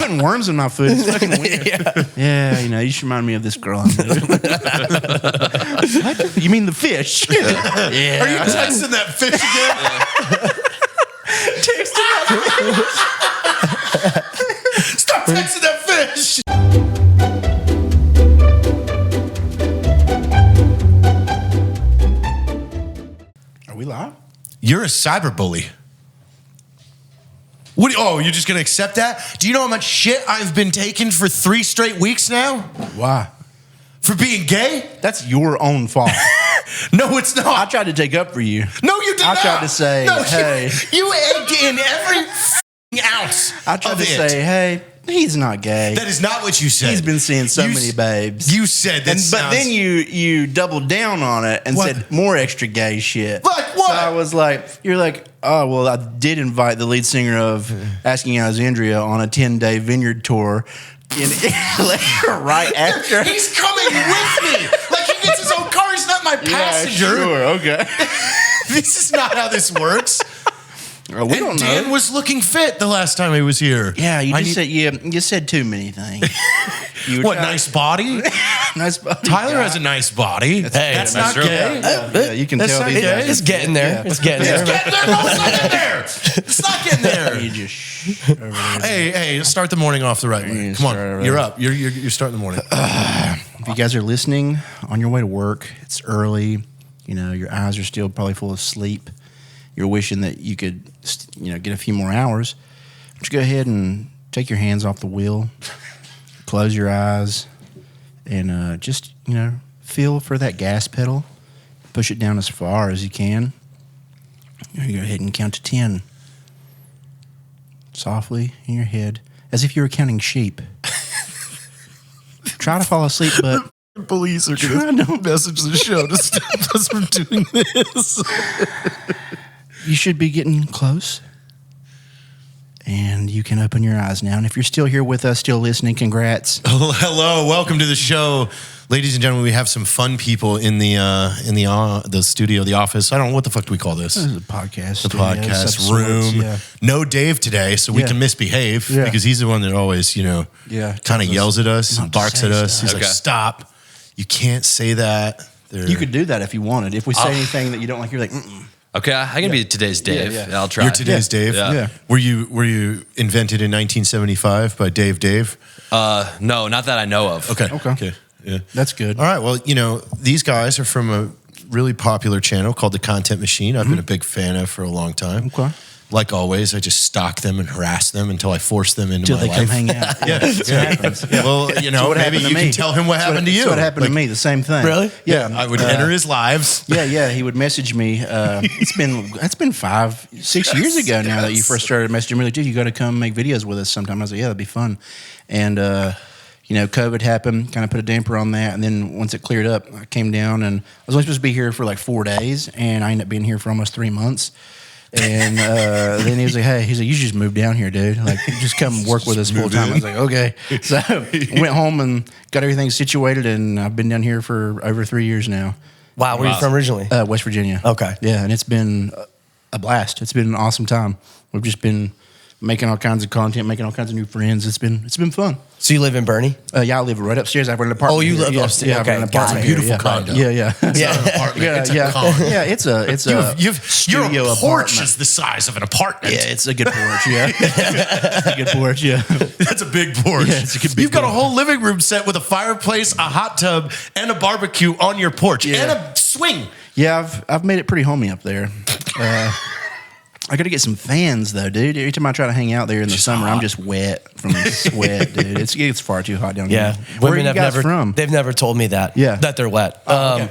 getting worms in my food. It's fucking weird. Yeah, you know, you should remind me of this girl. What? You mean the fish? Yeah. Are you texting that fish again? Texting that fish. Stop texting that fish. Are we live? You're a cyberbully. What? You're just gonna accept that? Do you know how much shit I've been taking for 3 straight weeks now? Why? For being gay? That's your own fault. No, it's not. I tried to take up for you. No, you did not. I tried to say, hey. You egged in every ounce. I tried to say, hey, he's not gay. That is not what you said. He's been seeing so many babes. You said that. But then you doubled down on it and said more extra gay shit. Like what? So I was like, you're like, oh, well, I did invite the lead singer of Asking Alexandria on a 10-day vineyard tour. Right after. He's coming with me. Like he gets his own car. He's not my passenger. Yeah, sure, okay. This is not how this works. We don't know. Dan was looking fit the last time he was here. Yeah, you said too many things. Nice body? Nice body. Tyler has a nice body. That's not gay. Yeah, you can tell these guys. It's getting there. It's getting there. It's getting there. No, it's not getting there. It's not getting there. You just Hey, start the morning off the right way. Come on, you're up. You're starting the morning. If you guys are listening on your way to work, it's early. You know, your eyes are still probably full of sleep. You're wishing that you could, get a few more hours. Just go ahead and take your hands off the wheel, close your eyes, and just feel for that gas pedal. Push it down as far as you can. You go ahead and count to 10, softly in your head, as if you were counting sheep. Try to fall asleep, but police are going to message the show to stop us from doing this. You should be getting close. And you can open your eyes now. And if you're still here with us, still listening, congrats. Oh, hello, welcome to the show. Ladies and gentlemen, we have some fun people in the studio, the office. I don't know, what the fuck do we call this? This is a podcast. The podcast room. Yeah. No Dave today, so we can misbehave because he's the one that always, kind of yells at us and barks at us. He's like, stop. You can't say that. You could do that if you wanted. If we say anything that you don't like, you're like, mm-mm. Okay, I can be today's Dave. Yeah. I'll try. You're today's Dave? Yeah. Were you invented in 1975 by Dave? No, not that I know of. Okay. Yeah. That's good. All right, well, these guys are from a really popular channel called The Content Machine. I've been a big fan of for a long time. Okay. Like always, I just stalk them and harass them until I force them into my life. Until they come hang out. That's what happens. Yeah. Well, maybe you can tell him what happened to you. That's what happened to me, the same thing. Really? Yeah. I would enter his lives. Yeah, he would message me. It's been 5-6 years ago now that you first started messaging me. Like, dude, you got to come make videos with us sometime. I was like, yeah, that'd be fun. And, COVID happened, kind of put a damper on that. And then once it cleared up, I came down and I was only supposed to be here for like 4 days. And I ended up being here for almost 3 months. And then he was like, hey, you just moved down here, dude. Like, just come work with us full time. I was like, okay. So went home and got everything situated, and I've been down here for over 3 years now. Wow, where are you from originally? West Virginia. Okay. Yeah, and it's been a blast. It's been an awesome time. We've just been making all kinds of content, making all kinds of new friends. It's been fun. So you live in Bernie? Yeah, I live right upstairs. I have an apartment. Oh, you live upstairs? Yeah, okay, I have an apartment. Beautiful condo. Yeah. It's not an apartment. It's a condo. Yeah, it's a studio your porch apartment. is the size of an apartment. Yeah, it's a good porch. Yeah, it's a good porch. Yeah, that's a big porch. Yeah, it's a good. You've got a whole living room set with a fireplace, a hot tub, and a barbecue on your porch, and a swing. Yeah, I've made it pretty homey up there. I got to get some fans though, dude. Every time I try to hang out there in the summer, I'm just wet from the sweat, dude. It gets far too hot down here. Where are you guys from? They've never told me that. Yeah, that they're wet. Okay.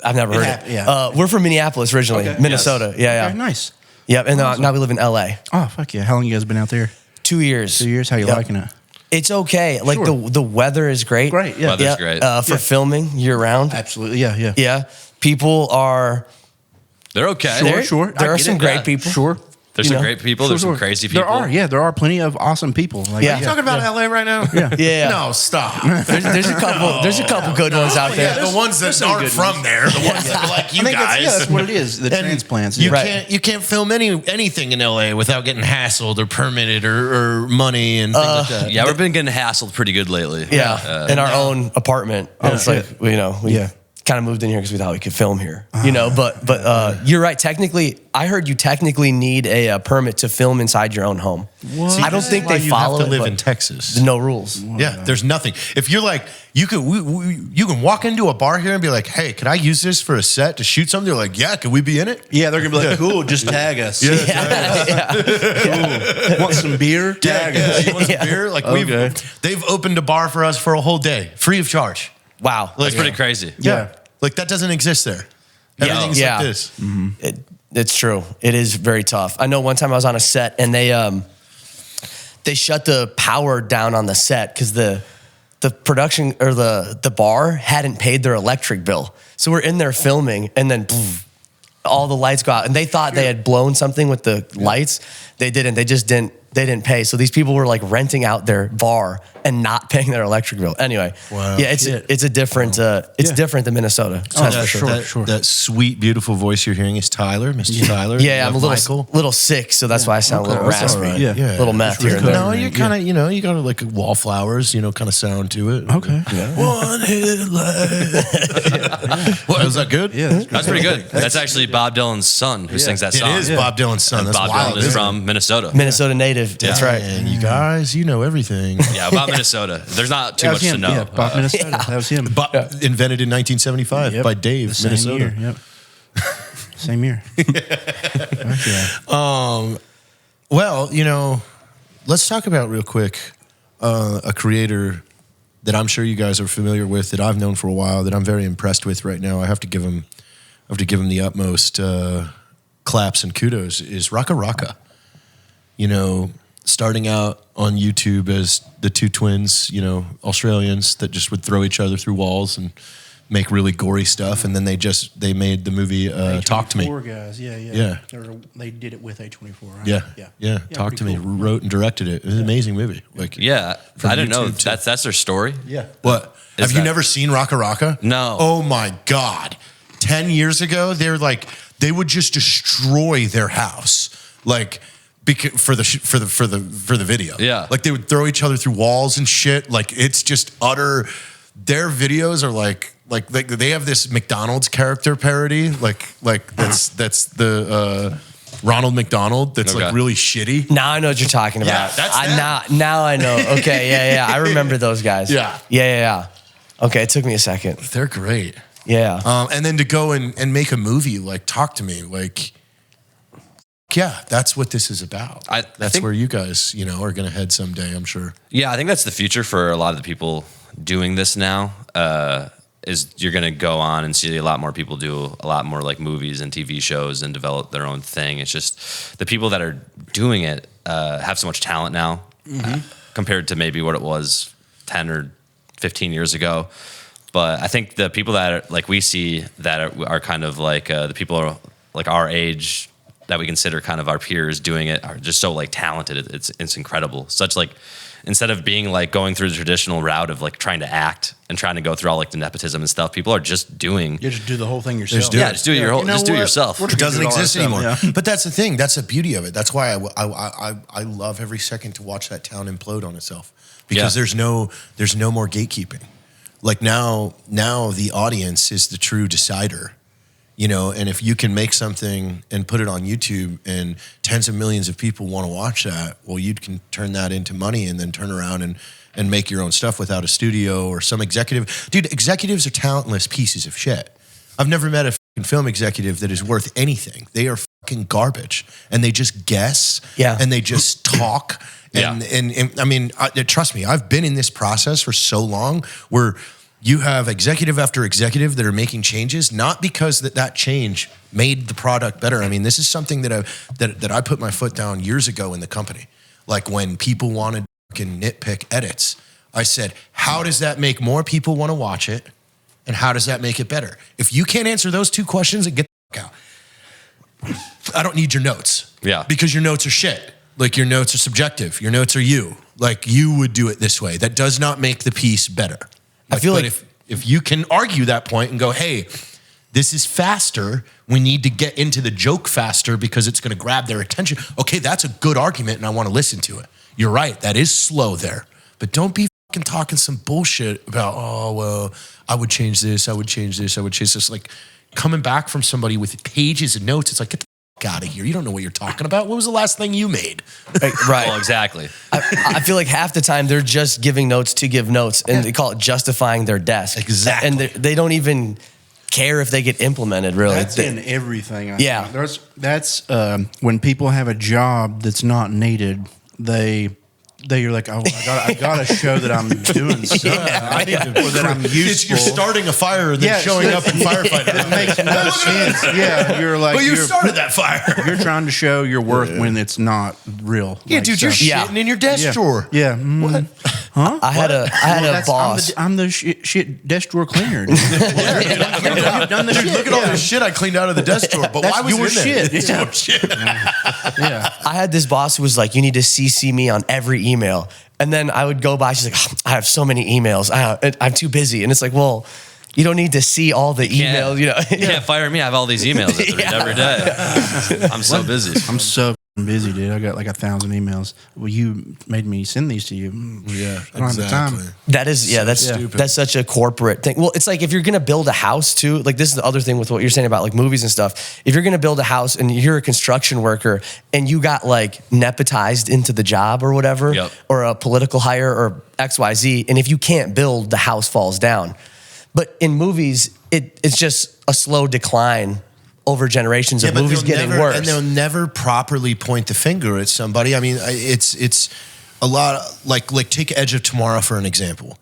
I've never heard it. Yeah. We're from Minneapolis originally, Minnesota. Yes. Yeah. Okay, nice. Yep, and now we live in LA. Oh fuck yeah! How long you guys been out there? 2 years. 2 years. How you liking it? It's okay. Like the weather is great. Great. Yeah. Weather's great for filming year round. Absolutely. Yeah. People are. They're okay. Sure. There are some great people. Sure. There's some great people. There's some crazy people. There are plenty of awesome people. Like, are you talking about LA right now? Yeah. No, stop. There's a couple. There's a couple good ones out there. The ones that aren't from there. The ones that are like you guys. That's what it is. The transplants. You can't film anything in LA without getting hassled or permitted or money and things like that. Yeah, we've been getting hassled pretty good lately. Yeah, in our own apartment. It's like we kind of moved in here because we thought we could film here, but you're right. Technically, I heard you technically need a permit to film inside your own home. What? I don't think they follow have to it, live in Texas. There's no rules. Yeah, there's nothing. If you're like, you can walk into a bar here and be like, hey, could I use this for a set to shoot something? They're like, yeah, could we be in it? Yeah, they're gonna be like, cool, just tag us. Cool. Want some beer? Tag us. You want some beer? Like they've opened a bar for us for a whole day, free of charge. Wow, that's pretty crazy. Yeah. Like that doesn't exist there. Everything's like this. Mm-hmm. It's true. It is very tough. I know one time I was on a set and they shut the power down on the set because the production or the bar hadn't paid their electric bill. So we're in there filming and then all the lights go out and they thought they had blown something with the lights. They didn't. They just didn't. They didn't pay. So these people were like renting out their bar and not paying their electric bill. Anyway, it's a different. It's different than Minnesota. That's for sure. That sweet, beautiful voice you're hearing is Tyler, Mr. Tyler. Yeah, I'm a little sick, so that's why I sound a little raspy. Right. Yeah, little meth here and there. No, you're kind of, you got like wallflowers, kind of sound to it. Okay. One hit What was that good? Yeah, that's pretty good. That's actually Bob Dylan's son who sings that song. It is Bob Dylan's son. That's Bob wild. Dylan is from Minnesota. Minnesota native. That's right. And you guys, you know everything. Yeah, about Minnesota. There's not too much to know. Yeah, Bob Minnesota. That was him. Invented in 1975 by Dave, Minnesota. Year. Yep. Same year. Well, let's talk about real quick a creator that I'm sure you guys are familiar with, that I've known for a while, that I'm very impressed with right now. I have to give him the utmost claps and kudos. Is Raka Raka. Starting out on YouTube as the two twins, Australians that just would throw each other through walls and make really gory stuff, and then they made the movie Talk to Me. Guys, they did it with A24, right? Yeah. Talk to Me, wrote and directed it. It was an amazing movie. I didn't know that's their story. Yeah. What? Have you never seen Raka Raka? No. Oh my God! 10 years ago, they would just destroy their house, like. For the video, like they would throw each other through walls and shit. Like it's just utter. Their videos are like they have this McDonald's character parody, like that's the Ronald McDonald. That's like really shitty. Now I know what you're talking about. Yeah, now I know. Okay, yeah. I remember those guys. Yeah. Okay, it took me a second. They're great. Yeah. And then to go and make a movie like Talk to Me, like. Yeah, that's what this is about. That's where you guys, are going to head someday, I'm sure. Yeah, I think that's the future for a lot of the people doing this now. Is you're going to go on and see a lot more people do a lot more like movies and TV shows and develop their own thing. It's just the people that are doing it have so much talent now compared to maybe what it was 10 or 15 years ago. But I think the people that are, like we see that are kind of like the people are like our age that we consider kind of our peers doing it are just so like talented. It's incredible. Such like, instead of being like going through the traditional route of like trying to act and trying to go through all like the nepotism and stuff, people are just doing. You just do the whole thing yourself. Just do it yourself. It doesn't exist anymore. Yeah. But that's the thing. That's the beauty of it. That's why I love every second to watch that town implode on itself, because there's no more gatekeeping. Like now the audience is the true decider. And if you can make something and put it on YouTube and tens of millions of people want to watch that, well, you can turn that into money and then turn around and make your own stuff without a studio or some executive. Dude, executives are talentless pieces of shit. I've never met a fucking film executive that is worth anything. They are fucking garbage, and they just guess and they just talk. And I mean, trust me, I've been in this process for so long where you have executive after executive that are making changes, not because that change made the product better. I mean, this is something that I put my foot down years ago in the company. Like when people wanted to nitpick edits, I said, how does that make more people want to watch it? And how does that make it better? If you can't answer those two questions, and get the fuck out. I don't need your notes. Yeah. Because your notes are shit. Like your notes are subjective. Your notes are you. Like you would do it this way. That does not make the piece better. I feel like if you can argue that point and go, hey, this is faster. We need to get into the joke faster because it's going to grab their attention. Okay, that's a good argument and I want to listen to it. You're right. That is slow there. But don't be fucking talking some bullshit about, oh, well, I would change this. I would change this. I would change this. Like coming back from somebody with pages of notes. It's like, get the fuck out of here. You don't know what you're talking about. What was the last thing you made? Right. Well, exactly. I feel like half the time they're just giving notes to give notes, and they call it justifying their desk. Exactly. And they don't even care if they get implemented, really. That's in everything. Yeah. That's when people have a job that's not needed, you're like, oh, I gotta show that I'm doing something. Or that I'm useful. You're starting a fire and then showing up and firefighting. It makes no sense. Yeah, you're like, But you started that fire. You're trying to show your worth when it's not real. Yeah, Like, dude, you're Yeah. shitting in your desk drawer. Yeah. What? Huh? I had a boss. I'm the shit desk drawer cleaner. Dude. You've done the Dude, shit. look at all this shit I cleaned out of the desk drawer. But why was your it in there? shit. It's your shit. Yeah. I had this boss who was like, you need to CC me on every email. And then I would go by, she's like, oh, I have so many emails. I'm too busy. And it's like, well, you don't need to see all the emails. You can't fire me. I have all these emails that read every day. I'm so busy. I'm so busy, dude. I got like 1,000 emails. Well, you made me send these to you. Yeah, I don't have the time. That is, that's stupid. That's such a corporate thing. Well, it's like if you're going to build a house too, like this is the other thing with what you're saying about like movies and stuff. If you're going to build a house and you're a construction worker and you got like nepotized into the job or whatever, or a political hire or XYZ, and if you can't build, the house falls down. But in movies, it's just a slow decline over generations of movies getting worse. And they'll never properly point the finger at somebody. I mean, it's a lot like take Edge of Tomorrow for an example.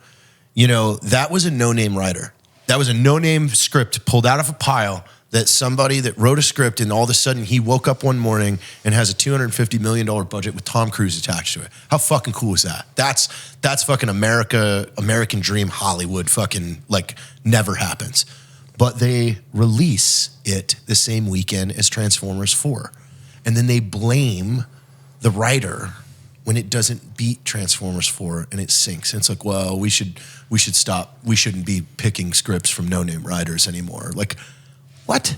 You know, that was a no-name writer. That was a no-name script pulled out of a pile that somebody that wrote a script and all of a sudden he woke up one morning and has a $250 million budget with Tom Cruise attached to it. How fucking cool is that? That's fucking American dream Hollywood fucking like never happens. But they release it the same weekend as Transformers 4. And then they blame the writer when it doesn't beat Transformers 4 and it sinks. And it's like, well, we should stop. We shouldn't be picking scripts from no-name writers anymore. Like, what?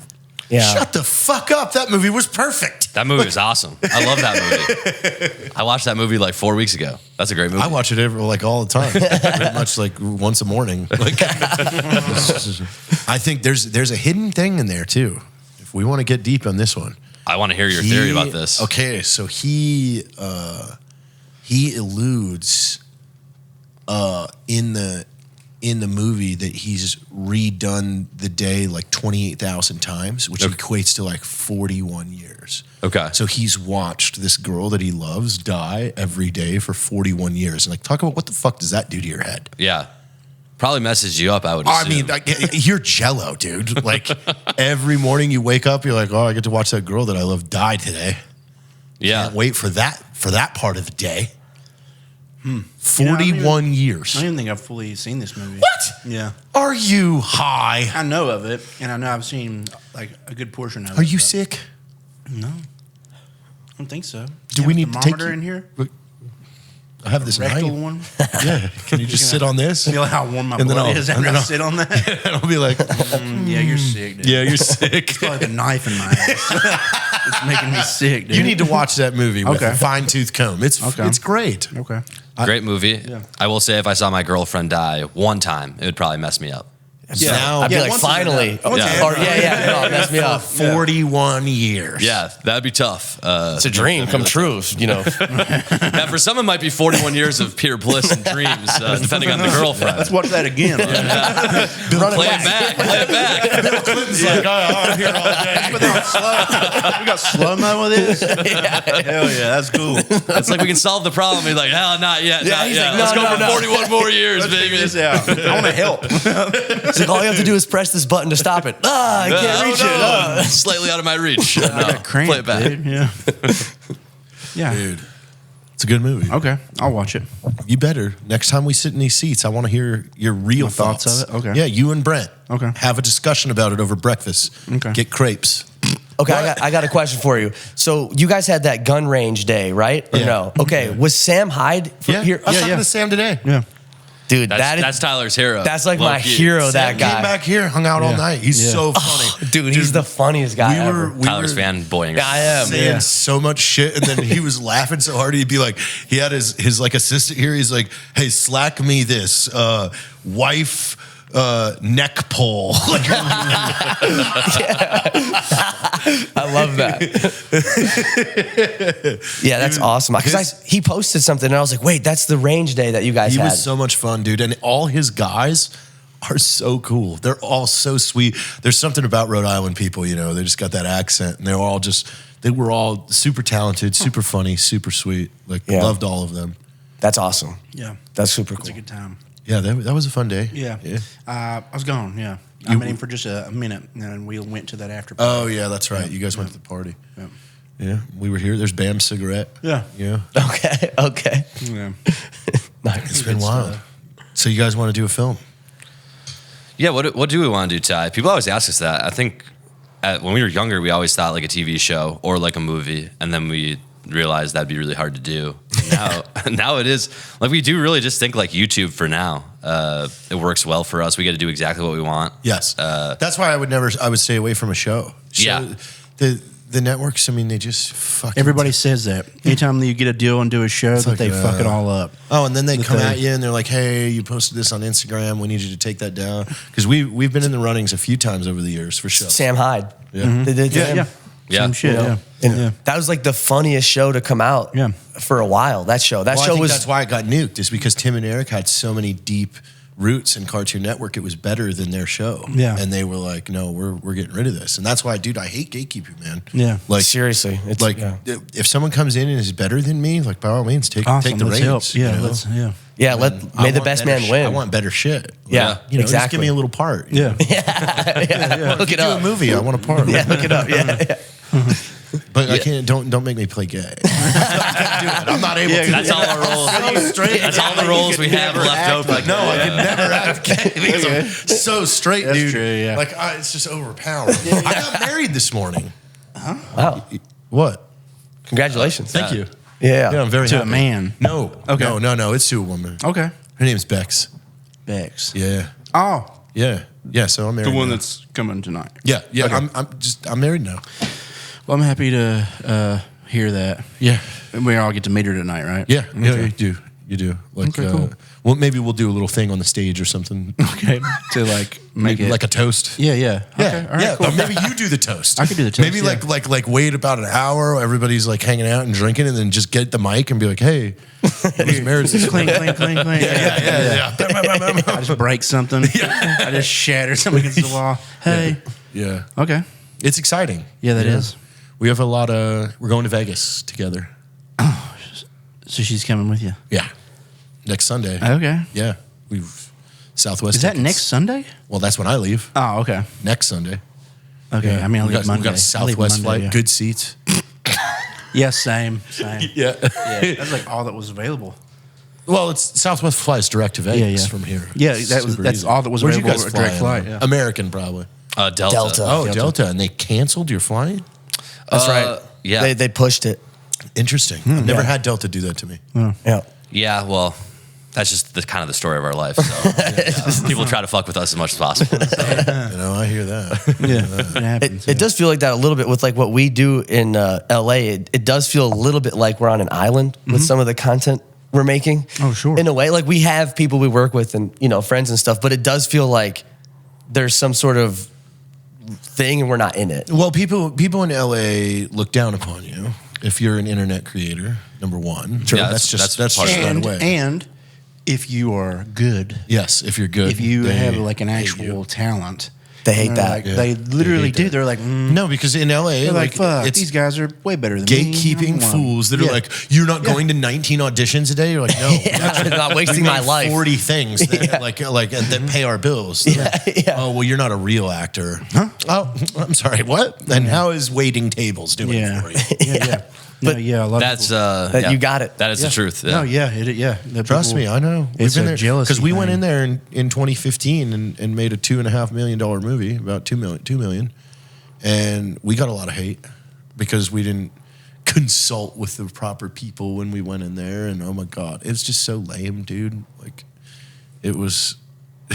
Yeah. Shut the fuck up. That movie was perfect. That movie was awesome. I love that movie. I watched that movie like 4 weeks ago. That's a great movie. I watch it all the time. Pretty much like once a morning. Like, I think there's a hidden thing in there too. If we want to get deep on this one. I want to hear your theory about this. Okay, so he alludes in the movie that he's redone the day like 28,000 times, which equates to like 41 years. Okay. So he's watched this girl that he loves die every day for 41 years. And like, talk about what the fuck does that do to your head? Yeah. Probably messaged you up, I would assume. I mean, like, you're jello, dude. Like every morning you wake up, you're like, oh, I get to watch that girl that I love die today. Yeah. Can't wait for that part of the day. 41 years. I don't even think I've fully seen this movie. What? Yeah. Are you high? I know of it, and I know I've seen like a good portion of it. Are you but- sick? No. I don't think so. Do You we have a need to take thermometer you- in here? I have this Rectal knife. one? Yeah. Can you just sit on this? Feel how warm my And then blood I'll- is and after then I I'll- sit on that? And I'll be like, Yeah, you're sick, dude. yeah, you're sick. It's like a knife in my ass. It's making me sick, dude. You need to watch that movie with Okay. a fine-tooth comb. It's great. Okay. Great movie. I will say if I saw my girlfriend die one time, it would probably mess me up. Yeah. Now, I'd be like, once is finally. enough. Or, Yeah. no, mess me up. 41 years. Yeah, that'd be tough. It's a dream come true, you know. Yeah, for some, it might be 41 years of pure bliss and dreams, depending on the girlfriend. Let's watch that again. Play it back. Play it back. Bill Clinton's like, I'm here all day. We got slow-mo with this? Hell yeah, that's cool. It's like we can solve the problem. He's like, hell, not yet. Yeah, Not he's yet. like, Let's no, go no, for no. 41 more years, Let's figure baby. this out. I want to help. It's like all you have to do is press this button to stop it. I can't reach it. Slightly out of my reach. No, Got cramp, play it back. dude. Yeah. Yeah. Dude, it's a good movie. Okay, I'll watch it. You better. Next time we sit in these seats, I want to hear your real My thoughts of it? Okay. Yeah, you and Brent. Okay. Have a discussion about it over breakfast. Okay. Get crepes. Okay, I got a question for you. So you guys had that gun range day, right? Or no? Okay, was Sam Hyde here? I was talking to Sam today. Yeah. Dude, That's Tyler's hero. That's like Low my key. hero, Sam that guy. came back here, hung out all night. He's so funny. Dude, he's the funniest guy ever. Tyler's fanboying. I am. saying so much shit, and then he was laughing so hard he'd be like, he had his like assistant here. He's like, "Hey, slack me this wife neck pull." Like, I love that. Yeah, that's awesome. Because he posted something, and I was like, wait, that's the range day that you guys he had. was so much fun, dude, and all his guys are so cool. They're all so sweet. There's something about Rhode Island people, you know. They just got that accent, and they were all super talented, super funny, super sweet. Like, loved all of them. That's awesome. Yeah. That's super cool. It's a good time. Yeah, that was a fun day. Yeah. I was gone, yeah. I met him for just a minute, and then we went to that after party. Oh, yeah, that's right. You guys went to the party. Yeah. Yeah, we were here. There's Bam's cigarette. Yeah. Yeah. Okay. Yeah. Nice. It's been wild. So you guys want to do a film? Yeah, what do we want to do, Ty? People always ask us that. I think when we were younger, we always thought like a TV show or like a movie, and then we realized that'd be really hard to do. Now it is like we do really just think like YouTube for now. It works well for us. We get to do exactly what we want. Yes. That's why I would stay away from a show. Yeah. The networks, I mean, they just fucking... Everybody says that. Anytime that you get a deal and do a show, that like, they fuck it all up. Oh, and then they come at you and they're like, "Hey, you posted this on Instagram. We need you to take that down." Because we've been in the runnings a few times over the years for sure. Sam Hyde. Yeah. They did him. Yeah. Same shit, You know? yeah. And Yeah. that was like the funniest show to come out for a while. That show. That Well, show I think was that's why it got nuked, is because Tim and Eric had so many deep roots in Cartoon Network. It was better than their show. Yeah. And they were like, "No, we're getting rid of this." And that's why, dude, I hate gatekeeping, man. Yeah. Like, seriously. It's like if someone comes in and is better than me, like, by all means, take Awesome. the Let's reins. help. Yeah, you know? let's, yeah. Yeah, I may the want best better man win. I want better shit. Yeah, you know, exactly. Just give me a little part. Yeah. Look it Do a up. movie. I want a part. Yeah, look it up. Yeah. But I can't. Don't make me play gay. I can't do it. I'm not able to. That's all our roles. Straight. That's all the roles we have left open. No, I could never act gay because I'm so straight, That's dude. true, yeah. Like it's just overpowering. I got married this morning. Wow. What? Congratulations. Thank you. Yeah. Yeah, I'm very To happy. a man. No. Okay. No. It's to a woman. Okay. Her name's Bex. Bex. Yeah. Oh, Yeah. So I'm married. the one now. that's coming tonight. Yeah. Okay. I'm married now. Well, I'm happy to hear that. Yeah. And we all get to meet her tonight, right? Yeah. Yeah. Okay. You do. Like, Okay, cool. well, maybe we'll do a little thing on the stage or something. Okay. To like make Maybe it like a toast. Yeah. Yeah. Yeah, Okay. All right. yeah. Cool. Or maybe you do the toast. I could do the toast, Maybe yeah. like wait about an hour. Everybody's like hanging out and drinking, and then just get the mic and be like, "Hey, whose marriage is Clean. Yeah. I just break something. I just shatter something against the wall. Hey. Yeah. Okay. It's exciting. Yeah, that is. We have a lot of. We're going to Vegas together. So she's coming with you. Yeah. Next Sunday. Okay. Yeah. We've Southwest. Is that tickets. next Sunday? Well, that's when I leave. Oh, okay. Next Sunday. Okay. Yeah. I mean, I we leave got, Monday. we got a Southwest flight. Yeah. Good seats. Yeah, same. Yeah. Yeah, that's like all that was available. Well, it's Southwest flies direct to Vegas yeah. from here. Yeah, It's that's super easy. all that was Where'd you available. guys Direct fly in? flight. Yeah. American, probably. Delta. Oh, Delta. And they canceled your flight? That's right. Yeah. They pushed it. Interesting. I've never had Delta do that to me. Yeah. Yeah, well, that's just the kind of the story of our life. So people try to fuck with us as much as possible. So. You know, I hear that. Yeah, it happens. It does feel like that a little bit with like what we do in LA. It does feel a little bit like we're on an island with some of the content we're making. Oh, sure. In a way, like we have people we work with and, you know, friends and stuff, but it does feel like there's some sort of thing and we're not in it. Well, people in LA look down upon you if you're an internet creator, number one. Yeah, that's just part of it. right away. And if you are good, yes, if you're good. if you they have like an hate actual you. talent, They hate they're that. like- Yeah. They literally hate do. that. They're like, No, because in LA, they're like, fuck, it's these guys are way better than me. gatekeeping I'm one. fools that are Yeah. like, you're not going to 19 auditions a day. You're like, no, I'm not wasting my life. 40 things that, like that pay our bills. Yeah. Oh, well, you're not a real actor. Huh? Oh, I'm sorry. What? And how is waiting tables doing Yeah. for you? Yeah. No, yeah, a lot That's of you got it. That is the truth. Yeah. no, yeah, yeah. The Trust people- me, I know. It's been a there jealousy because we went thing. in there in 2015 and made a $2.5 million movie, about $2 million, and we got a lot of hate because we didn't consult with the proper people when we went in there. And oh my God, it's just so lame, dude. Like, it was,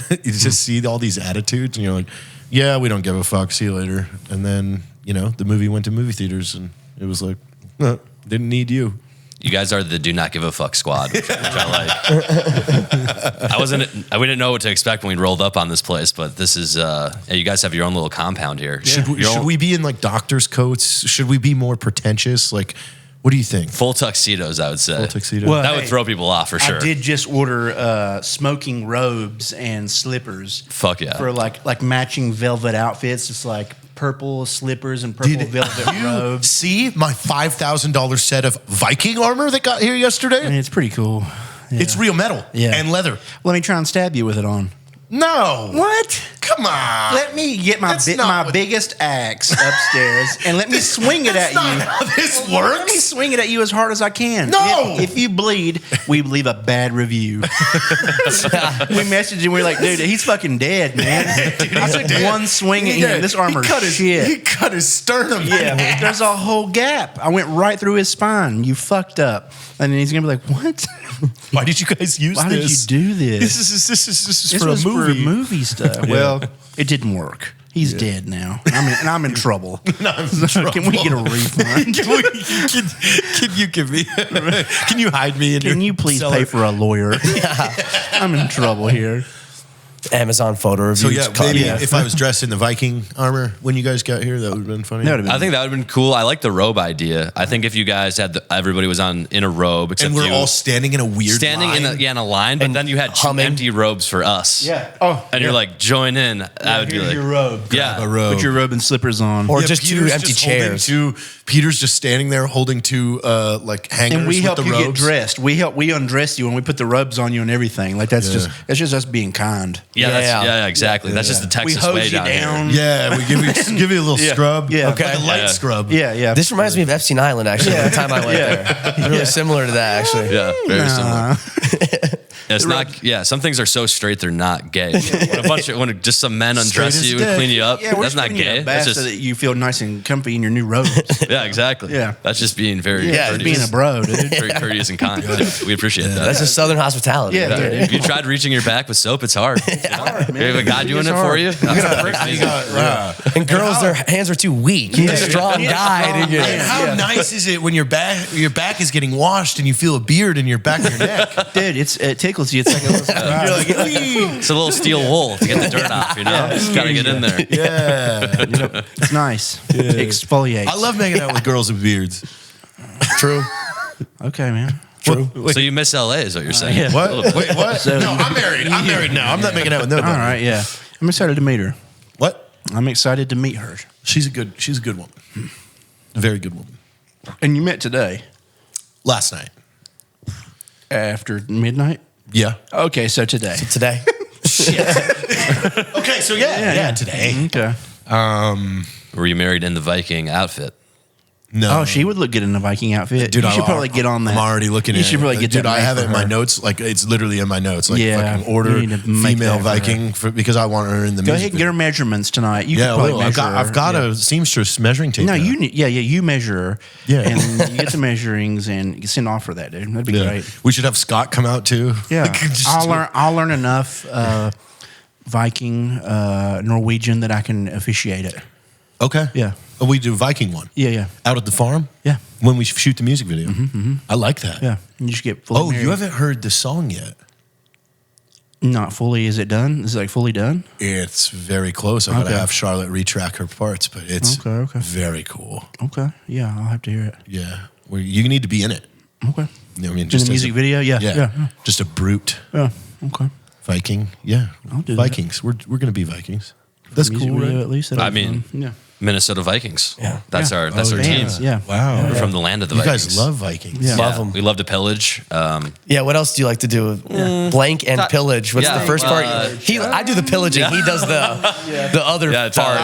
you just see all these attitudes and you're like, yeah, we don't give a fuck. See you later. And then, the movie went to movie theaters and it was like, didn't need you. You guys are the do not give a fuck squad, which I like. We didn't know what to expect when we rolled up on this place, but this is, you guys have your own little compound here. Should we be in like doctor's coats? Should we be more pretentious? Like, what do you think? Full tuxedos, I would say. Full tuxedo. Well, That would throw people off for sure. I did just order smoking robes and slippers. Fuck yeah. For like matching velvet outfits. It's like purple slippers and purple velvet robes. See my $5,000 set of Viking armor that got here yesterday? I mean, it's pretty cool. Yeah. It's real metal and leather. Let me try and stab you with it on. No. What? Come on. Let me get my biggest axe upstairs and let me swing it at you. That's not how this works. Let me swing it at you as hard as I can. No. If you bleed, we leave a bad review. We messaged him. We're like, dude, he's fucking dead, man. I took one swing at him. This armor shit. He cut his sternum. Yeah, there's a whole gap. I went right through his spine. You fucked up. And then he's gonna be like, "What? Why did you guys use Why this? did you do this? This is This for a was movie. for movie stuff." Well, it didn't work. He's dead now. I'm in trouble. Can we get a refund? Can you give me? Can you hide me? Can you please pay for a lawyer? I'm in trouble here. Amazon photo reviews. So yeah, maybe if I was dressed in the Viking armor when you guys got here, that would have been funny. I think that would have been cool. I like the robe idea. I think if you guys had everybody was in a robe, except and we're you, all standing in a weird line. in a line, but then you had two empty robes for us. Yeah. Oh, and you're like, join in. I would be like, your robe. yeah, a robe. Put your robe and slippers on. Or just two empty chairs. Peter's just standing there holding two like hangers. And we help with you the robes. get dressed. We undress you and we put the robes on you and everything. Like that's just us being kind. Yeah, exactly. That's just the Texas we hose way you down down. here. Yeah, we give you a little scrub. Yeah. Okay. Like a light scrub. Yeah. This reminds me of Epstein Island, actually, the time I went there. It's really similar to that, actually. Yeah, very similar. It's not. Yeah, some things are so straight they're not gay. When just some men undress you and clean you up, that's not gay. That's just so that you feel nice and comfy in your new robes. yeah, exactly. Yeah, that's just being very being a bro, dude. Very courteous and kind. We appreciate that. That's just Southern hospitality. Yeah, dude. If you tried reaching your back with soap, it's hard. It's hard, man. You have a guy doing it for you. And girls, their hands are too weak. You need a strong guy. And how nice is it when your back is getting washed and you feel a beard in your back of your neck, dude? It tickles you. It's like a little. It's a little steel wool to get the dirt off. Just gotta get in there. Yeah, it's nice. Exfoliates. I love making out with girls with beards. True. Okay, man. True. So you miss LA, is what you're saying? Yeah. What? Wait, what? No, I'm married. I'm married now. I'm not making out with nobody. All right, yeah. I'm excited to meet her. What? I'm excited to meet her. She's a good woman. A very good woman. And you met today Last night. after midnight. Yeah. Okay, so today. Today. Okay, so yeah, today. Okay. Were you married in the Viking outfit? No. Oh, she would look good in a Viking outfit. Dude, you should probably get on that. I'm already looking at it. You should probably get Dude, that. I have made it in for my her. notes. Like, it's literally in my notes. Like, Yeah, fucking order you need to make female that for her. Viking because I want her in the Go music ahead and get her measurements tonight. You Yeah, can probably well, measure I've got her. a seamstress measuring tape. No, now. you need. Yeah, you measure her. Yeah. and you get the measurings and you send off for that, dude. That'd be Yeah. great. We should have Scott come out too. Yeah, Just I'll learn enough Viking, Norwegian that I can officiate it. Okay. Yeah. Oh, we do a Viking one. Yeah. Out at the farm. Yeah. When we shoot the music video. I like that. Yeah. You just get fully Oh, married. you haven't heard the song yet. Not fully. Is it done? Is it like fully done? It's very close. I'm going to Okay. have Charlotte retrack her parts, but it's Okay. very cool. Okay. Yeah, I'll have to hear it. Yeah. Well, you need to be in it. Okay. You know what I mean, In the as music a- video? Yeah. Yeah. Just a brute Yeah. Okay. Viking. Yeah. I'll do that. Vikings. We're going to be Vikings. That's Music cool, video, right? at least. That'd I be mean, fun. Yeah. Minnesota Vikings. Yeah. That's our team. Fans, yeah. Wow. We're from the land of the You Vikings. guys love Vikings. Yeah. Love 'em. We love to pillage. Yeah, what else do you like to do? Blank and pillage. What's yeah, the first part? uh, I do the pillaging. He does the other it's, part.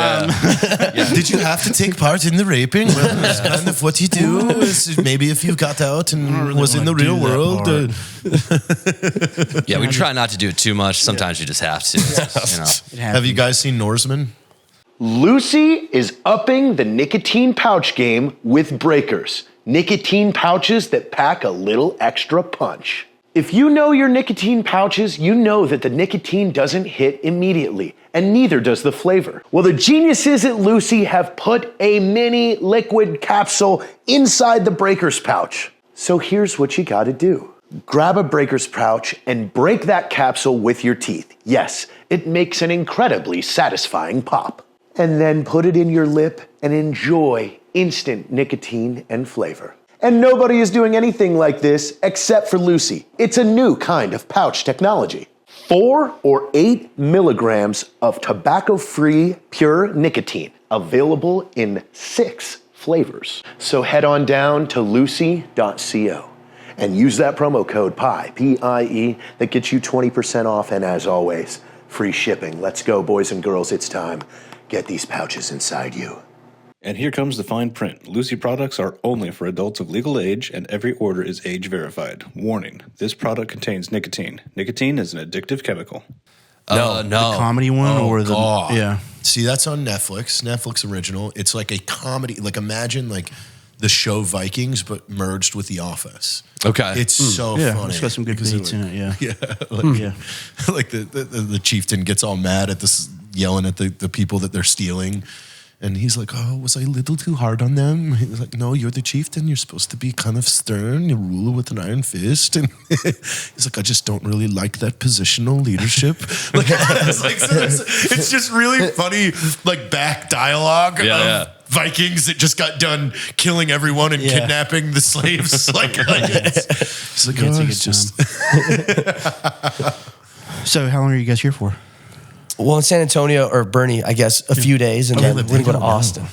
Did you have to take part in the raping? Well, it's kind of what you do. It's maybe if you got out and was in the wanna real do that world. we try not to do it too much. Sometimes you just have to. It Have you guys seen Norseman? Lucy is upping the nicotine pouch game with breakers. Nicotine pouches that pack a little extra punch. If you know your nicotine pouches, you know that the nicotine doesn't hit immediately, and neither does the flavor. Well, the geniuses at Lucy have put a mini liquid capsule inside the breakers pouch. So here's what you gotta do. Grab a breakers pouch and break that capsule with your teeth. Yes, it makes an incredibly satisfying pop. And then put it in your lip and enjoy instant nicotine and flavor. And nobody is doing anything like this except for Lucy. It's a new kind of pouch technology. 4 or 8 milligrams of tobacco-free pure nicotine, available in 6 flavors. So head on down to lucy.co and use that promo code PIE, P-I-E, that gets you 20% off, and as always, free shipping. Let's go, boys and girls, it's time. Get these pouches inside you. And here comes the fine print. Lucy products are only for adults of legal age, and every order is age verified. Warning, this product contains nicotine. Nicotine is an addictive chemical. No. The comedy one or the God. yeah. See, that's on Netflix original. It's like a comedy. Like imagine like the show Vikings, but merged with The Office. Okay. It's so Yeah, funny. it's got some good because beats in it. Yeah, Yeah, like, yeah. like the chieftain gets all mad at this, yelling at the people that they're stealing. And he's like, oh, was I a little too hard on them? He's like, no, you're the chieftain. You're supposed to be kind of stern. You rule with an iron fist. And he's like, I just don't really like that positional leadership. Like, it's just really funny, like back dialogue of Vikings that just got done killing everyone and kidnapping the slaves. Like it's like, It's a oh, good it's just. So how long are you guys here for? Well, in San Antonio or Bernie, I guess a few days, and then we're gonna go to Austin.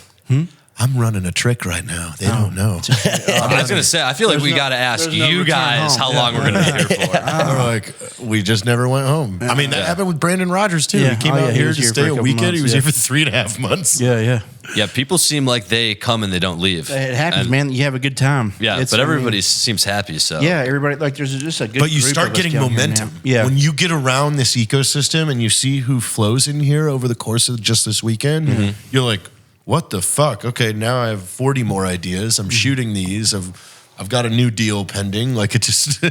I'm running a trick right now. They don't know. I was going to say, I feel like we got to ask you guys how long we're going to be here for. They're like, we just never went home. I mean, that happened with Brandon Rogers too. Yeah. He came Oh, yeah, out he here was to here stay for a a couple weekend. He months, was yeah. here for 3.5 months. Yeah. Yeah, people seem like they come and they don't leave. It happens, And- man. You have a good time. Yeah, but everybody seems happy, so. Yeah, everybody, like, there's just a good But you group start of us getting down here momentum. now. Yeah. When you get around this ecosystem and you see who flows in here over the course of just this weekend, you're like, what the fuck? Okay, now I have 40 more ideas. I'm shooting these. I've got a new deal pending. Like it just.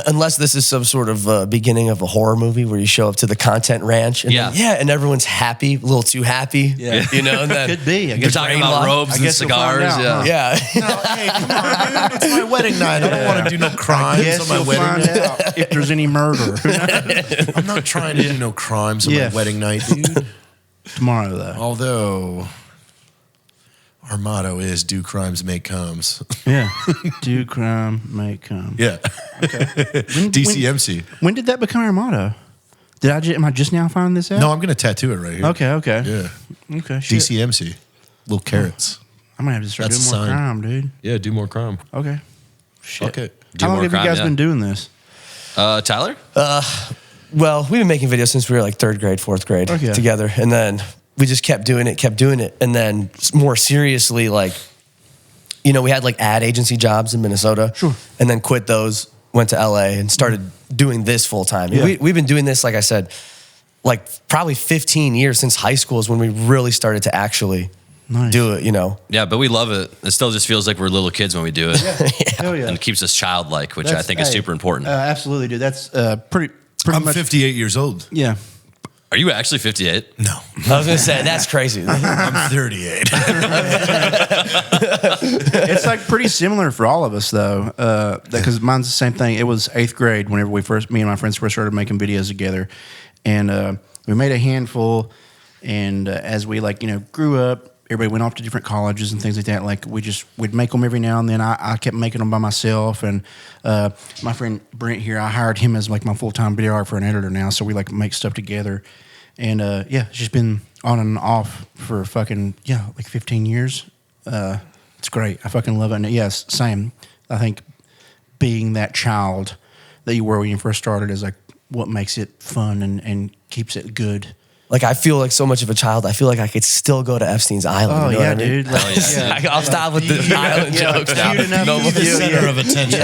Unless this is some sort of beginning of a horror movie where you show up to the content ranch and and everyone's happy, a little too happy. Yeah. You know, and then Could be. I You're guess talking about robes I and guess we'll find cigars. out, huh? yeah. No, hey, come on, dude. It's my wedding night. I don't want to do no crimes Yes, on my you'll wedding find night. out if there's any murder I'm not trying to do no crimes on my wedding night, dude. tomorrow, though. Although our motto is "Do crimes, make comes." Yeah, do crime, make come. Yeah. DCMC. When did that become our motto? Am I just now finding this out? No, I'm gonna tattattoo it right here. Okay. Yeah. Okay. Shit. DCMC. Little carrots. I might have to start That's doing a more sign. crime, dude. Yeah, do more crime. Okay. Shit. Fuck it. Do How long more have crime, you guys yeah. been doing this? Tyler? Well, we've been making videos since we were like 3rd grade, 4th grade Okay. together. And then we just kept doing it. And then more seriously, like, you know, we had like ad agency jobs in Minnesota. Sure. And then quit those, went to LA and started doing this full time. Yeah. We've been doing this, like I said, like probably 15 years since high school is when we really started to actually Nice. do it, you know. Yeah, but we love it. It still just feels like we're little kids when we do it. Hell yeah. And it keeps us childlike, which I think is super important. Absolutely, dude. That's pretty I'm much. 58 years old. Yeah. Are you actually 58? No, I was going to say, that's crazy. I'm 38. It's like pretty similar for all of us, though, because mine's the same thing. It was 8th grade whenever me and my friends first started making videos together, and we made a handful. And as we grew up, everybody went off to different colleges and things like that. Like we'd make them every now and then. I kept making them by myself, and my friend Brent here, I hired him as like my full-time videographer and editor now. So we like make stuff together, and it's just been on and off for fucking like 15 years. It's great. I fucking love it. And yes, same. I think being that child that you were when you first started is like what makes it fun and keeps it good. Like I feel like so much of a child. I feel like I could still go to Epstein's Island. Oh you know yeah, what I mean? dude. Like, I'll stop with the island jokes now. cute enough. No more. the center of attention.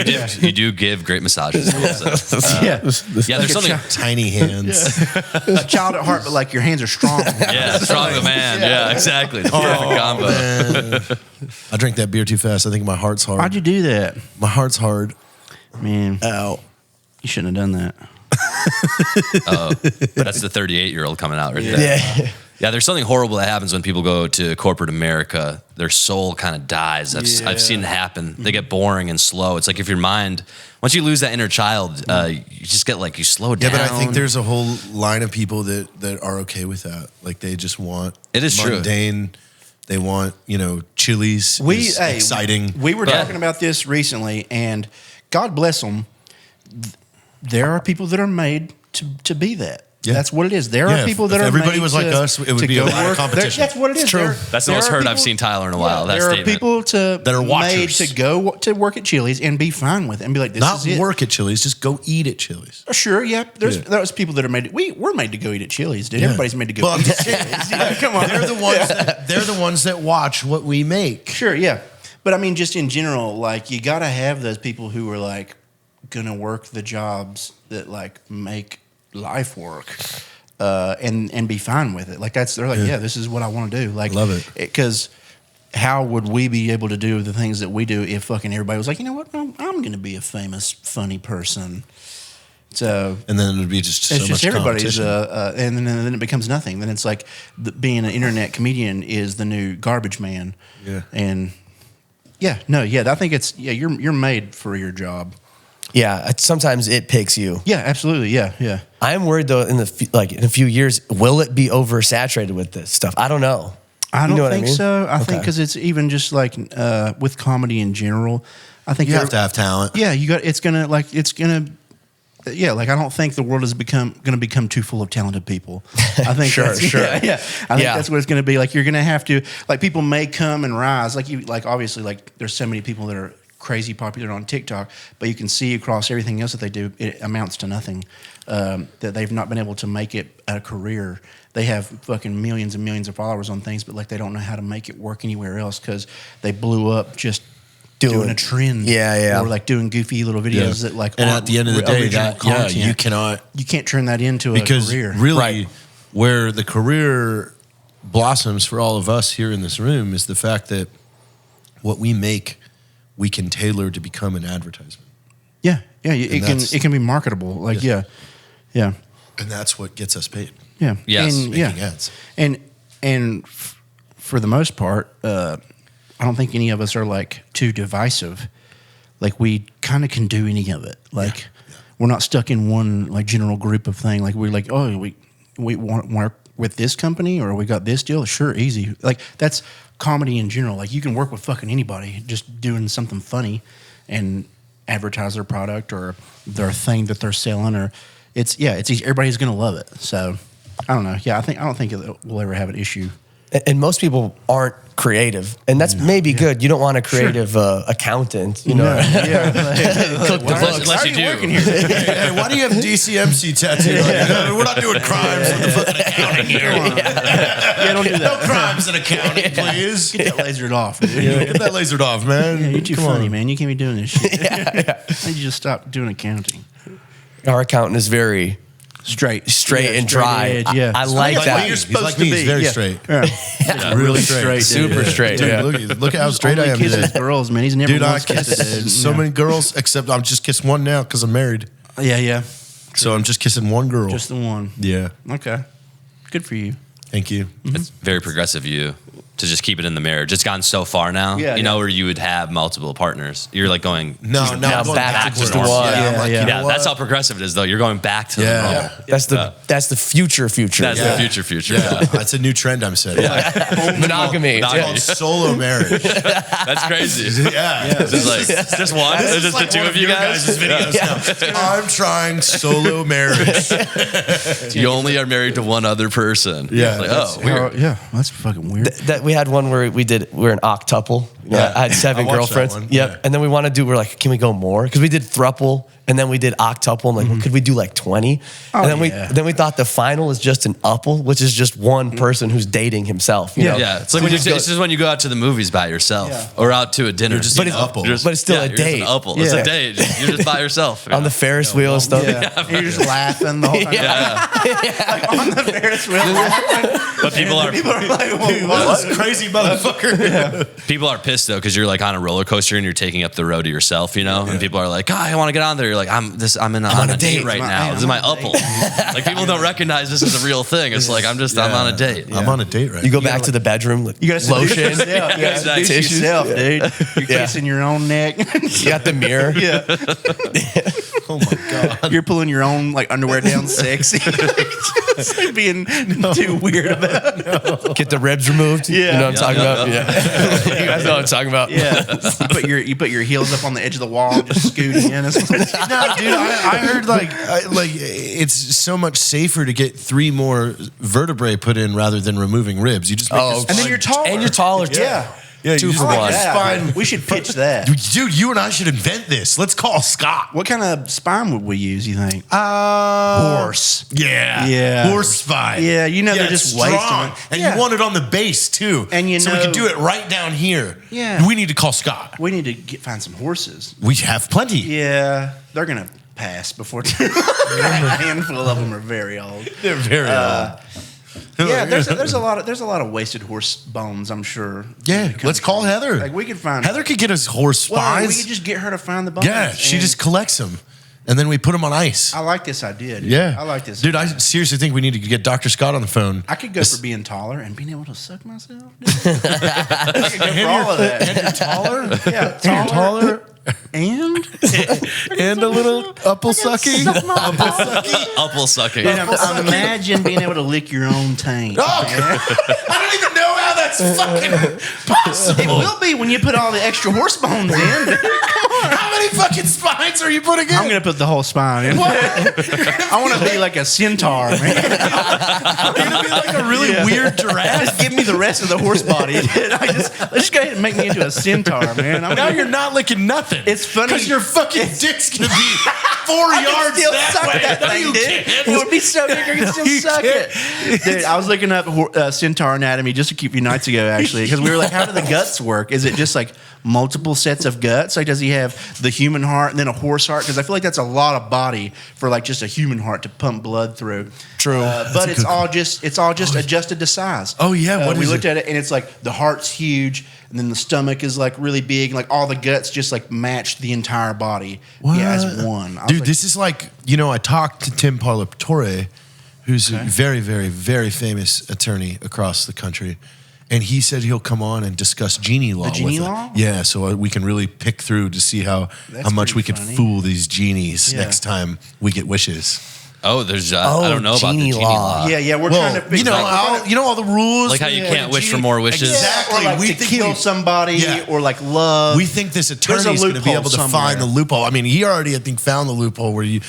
Yeah, You do give great massages. So. yeah. Yeah, there's something. Tiny hands. A child at heart, but like your hands are strong. Yeah, strong of a man. Yeah, exactly. The perfect combo. Man. I drank that beer too fast. I think my heart's hard. Why'd you do that, My heart's hard. man? Ow. You shouldn't have done that. That's the 38-year-old coming out right there. Yeah. Yeah, there's something horrible that happens when people go to corporate America. Their soul kind of dies. I've seen it happen. They get boring and slow. It's like if your mind, once you lose that inner child, you just get like, you slow down. Yeah, but I think there's a whole line of people that are okay with that. Like they just want It is true. mundane. They want, Chili's is exciting. We were talking about this recently, and God bless them. There are people that are made to be that. Yeah. That's what it is. There are Yeah, people that if are everybody made was like to- us, it would to be a go lot of work. competition. That's what it is. It's true. That's the There most are heard I've people- seen Tyler in a while. That there statement. are people that are made watchers. to go to work at Chili's and be fine with it and be like, this Not is it. work at Chili's, just go eat at Chili's. Sure, yeah. There's people that are made. We're made to go eat at Chili's, dude. Yeah. Everybody's made to go Well, I'm eat just at Chili's. Yeah, come on. They're the ones that watch what we make. Sure, yeah. But I mean, just in general, like you got to have those people who are like gonna work the jobs that like make life work, and be fine with it. Like they're like, yeah, this is what I want to do. Like, Love it. Because how would we be able to do the things that we do if fucking everybody was like, you know what, I'm gonna be a famous, funny person. So And then it would be just so it's just much everybody's, competition. and then it becomes nothing. Then it's like being an internet comedian is the new garbage man. Yeah. And I think it's you're made for your job. Yeah. Sometimes it picks you. Yeah, absolutely. Yeah. I am worried though. In a few years, will it be oversaturated with this stuff? I don't know. I You don't know what think mean? so. I think Okay. because it's even just like with comedy in general. I think You have to have talent. Yeah, like I don't think the world is going to become too full of talented people. I think Sure. I think Yeah. that's what it's going to be. Like you're going to have to, like, people may come and rise. Like obviously, like there's so many people that are crazy popular on TikTok, but you can see across everything else that they do, it amounts to nothing. That they've not been able to make it a career. They have fucking millions and millions of followers on things, but like they don't know how to make it work anywhere else because they blew up just doing a trend. Yeah. Or like doing goofy little videos that like And aren't at the end of the day, original content. you can't turn that into a because career. really Right. where the career blossoms for all of us here in this room is the fact that what we make we can tailor to become an advertisement, Yeah. It can be marketable. Like yeah. and that's what gets us paid. Yeah. Yes, And, making ads. And for the most part, I don't think any of us are like too divisive. Like we kind of can do any of it. Like we're not stuck in one like general group of thing. Like we're like, oh, we want to work with this company or we got this deal. Sure, easy. Like that's comedy in general. Like you can work with fucking anybody just doing something funny and advertise their product or their thing that they're selling or it's easy. Everybody's gonna love it. So I don't know. Yeah, I don't think we'll ever have an issue. And most people aren't creative, and that's maybe good. You don't want a creative accountant, you know. Cook the books. Unless you do. Hey, why do you have DCMC tattooed on you? We're not doing crimes with the fucking accounting here. Yeah, don't do No that. crimes in accounting, please. Get that lasered off, dude. Get that lasered off, man. Yeah, you're too Come funny, on. man. You can't be doing this shit. I need you to stop doing accounting. Our accountant is very Straight and dry. edge, yeah. I like Like that. me. He's like me. He's very straight. Yeah. Really straight. Super straight. Dude, Yeah. look at how straight I Only am kisses today. girls, man. He's never Dude, I once kissed a dude. kiss so many girls, except I'm just kissed one now because I'm married. Yeah. So I'm just kissing one girl. Just the one. Yeah. Okay. Good for you. Thank you. It's very progressive of you to just keep it in the marriage. It's gone so far now, Yeah, you know, where you would have multiple partners. You're like going, No, Now I'm going back to backwards. the one. Yeah, I'm like, Yeah. you know yeah, what? that's how progressive it is, though. You're going back to the normal. That's the future. That's Yeah. the future. Yeah, that's a new trend I'm setting. Monogamy. It's called solo marriage. That's crazy. Yeah. Just like, just one? This Just is like the two one of you your guys? videos now. I'm trying solo marriage. You only are married to one other person. Yeah, Like, that's oh, weird. Yeah, that's fucking weird. That we had one where we're an octuple. You know, I had 7 I watched girlfriends. that one. Yep. Yeah. And then we want to do, we're like, can we go more? Because we did thruple and then we did octuple. I'm like, well, could we do like 20? And then we thought the final is just an upple, which is just one person who's dating himself. You know? Yeah, it's like when it's just when you go out to the movies by yourself or out to a dinner. But it's but it's still a you're date. Just an upple. It's a date. You're just by yourself. On the Ferris wheel and stuff. Yeah. You're just laughing the whole time. Like on the Ferris wheel. But people are like, What's crazy motherfucker? people are pissed though because you're like on a roller coaster and you're taking up the road to yourself, you know. And people are like, "Oh, I want to get on there." You're like, "I'm on a date right now. This is my upple." Like people don't recognize this is a real thing. It's like I'm on a date. I'm on a date right You now. go back to the bedroom, You got to lotion. yourself. You got to seduce Tissues. yourself, dude. You're kissing your own neck. You got the mirror. Yeah. Oh my God. You're pulling your own like underwear down sexy. It's like being too weird about it. Get the ribs removed. Yeah. You know what I'm talking about? Yeah. You guys know what I'm talking about? Yeah. You put your heels up on the edge of the wall, just scooting in. No, dude, I heard like it's so much safer to get 3 more vertebrae put in rather than removing ribs. You just make the and then spine- you're taller. And you're taller too. Yeah. Yeah, 2 you for just- one. spine. We should pitch that. Dude, you and I should invent this. Let's call Scott. What kind of spine would we use, you think? Horse. Yeah. Yeah. Horse spine. Yeah, you know they're it's just wasting strong. it. And Yeah. you want it on the base too. And you so we know- can do it right down here. Yeah. We need to call Scott. We need to find some horses. We have plenty. Yeah. They're going to pass before too long. A handful of them are very old. They're very old. Yeah, there's a lot of wasted horse bones, I'm sure. Yeah, let's call Heather. Like we could find Heather could get us horse Well, spines. we could just get her to find the bones. Yeah, she and just collects them, and then we put them on ice. I like this idea. Dude. Yeah, I like this. dude. I seriously think we need to get Dr. Scott on the phone. I could go for being taller and being able to suck myself. Dude. I could go for all of that. And you're taller. Yeah, taller. And And a little upple sucking. Upple sucking. imagine being able to lick your own taint. Oh, I don't even know how that's fucking It possible. will be when you put all the extra horse bones in. How many fucking spines are you putting in? I'm gonna put the whole spine in. I want to be like a centaur, man. You're gonna be like a really weird giraffe. Just give me the rest of the horse body. Let's just go ahead and make me into a centaur, man. Now you're not licking nothing. It's funny because your fucking dick's gonna be 4 I can yards still that suck way. that No, thing, you dude. can't. It would be so big, I can still you suck can't. it. Dude, I was looking up centaur anatomy just a few nights ago, actually, because we were like, how do the guts work? Is it just like multiple sets of guts? Like, does he have the human heart and then a horse heart? Because I feel like that's a lot of body for like just a human heart to pump blood through. True. But it's all just adjusted to size. Oh, yeah, what we is looked it? at it and it's like the heart's huge and then the stomach is like really big and like all the guts just like match the entire body as one. I was Dude, like, this is like, I talked to Tim Parlatore, who's a very, very, very famous attorney across the country. And he said he'll come on and discuss Genie law. Genie with law? it. Yeah, so we can really pick through to see how much we pretty can funny. fool these genies Yeah. next time we get wishes. Oh, there's I don't know about the Genie Genie law. law. yeah, we're Well, trying to figure all the rules. Like how you for can't wish for Genie. more wishes. Exactly. or like we to think kill somebody Yeah. or like love. We think this attorney is going to be loophole able to somewhere. find the loophole. I mean, he already, I think, found the loophole where you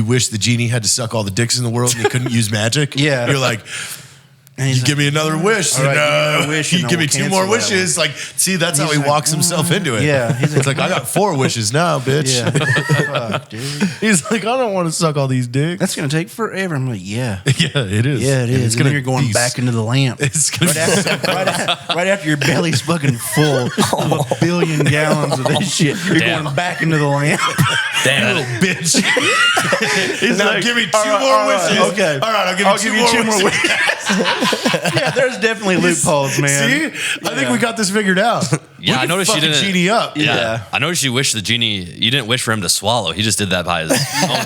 wish the genie had to suck all the dicks in the world and he couldn't use magic. Yeah. You're like, And he's you give me another wish. All right, No. give me another wish, You and give then me we'll 2 more cancel that wishes. Like, see, that's how He's he like, walks himself into it. Yeah, he's It's like, I got 4 wishes now, bitch. Yeah. Fuck, dude. He's like, I don't want to suck all these dicks. That's going to take forever. I'm like, yeah. Yeah, it is. Yeah, it And is. It's And then gonna you're going be- back into the lamp. It's going to be Right after your belly's fucking full of a billion gallons of this shit, you're going back into the lamp. Damn. bitch. He's Now like, give me 2 all right, more all right, wishes. okay. All right, I'll give you 2 more wishes. Yeah, there's definitely loopholes, man. See? I think we got this figured out. Yeah, I noticed you Fucking didn't. Genie up. Yeah. I noticed you wished the genie. You didn't wish for him to swallow. He just did that by his own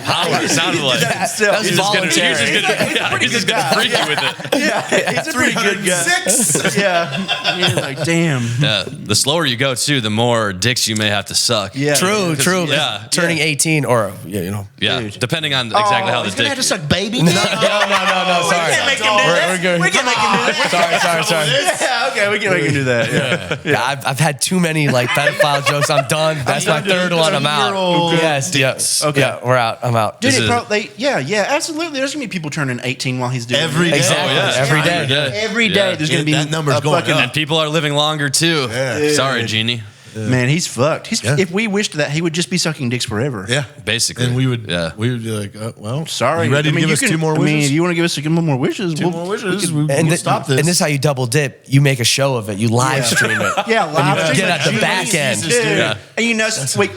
power. It sounded like That's he's just gonna voluntary. he's just gonna freak you with it. Yeah, he's a pretty good guy. 306. Yeah. You're like, damn. Yeah, the slower you go too, the more dicks you may have to suck. Yeah. True. Yeah. Turning 18 or, yeah. Yeah, depending on exactly how the he's gonna dick. have to suck baby. No, sorry. We can't make him do that. We're good. We can make him do that. Sorry. Yeah, okay, we can make him do that. Yeah. Yeah, I've had had too many like pedophile jokes. I'm done. That's my third one. I'm out. Yes. Yes. Okay. Yeah. We're out. I'm out. Dude, absolutely. There's gonna be people turning 18 while he's doing Every it. day. Exactly. Oh, yeah. Every day. Every day there's gonna be that number's a going fucking up. And people are living longer too. Yeah. Sorry, Genie. man. He's fucked. If we wished that, he would just be sucking dicks forever. Yeah. Basically. And we would be like, well, Sorry. you ready to give us 2 more wishes? if you want to give us a couple more wishes, Two more wishes. We'll And stop this. And this is how you double dip. You make a show of it. You live stream it. Yeah, live And you stream get it. at the back end. Dude. Yeah. And you know,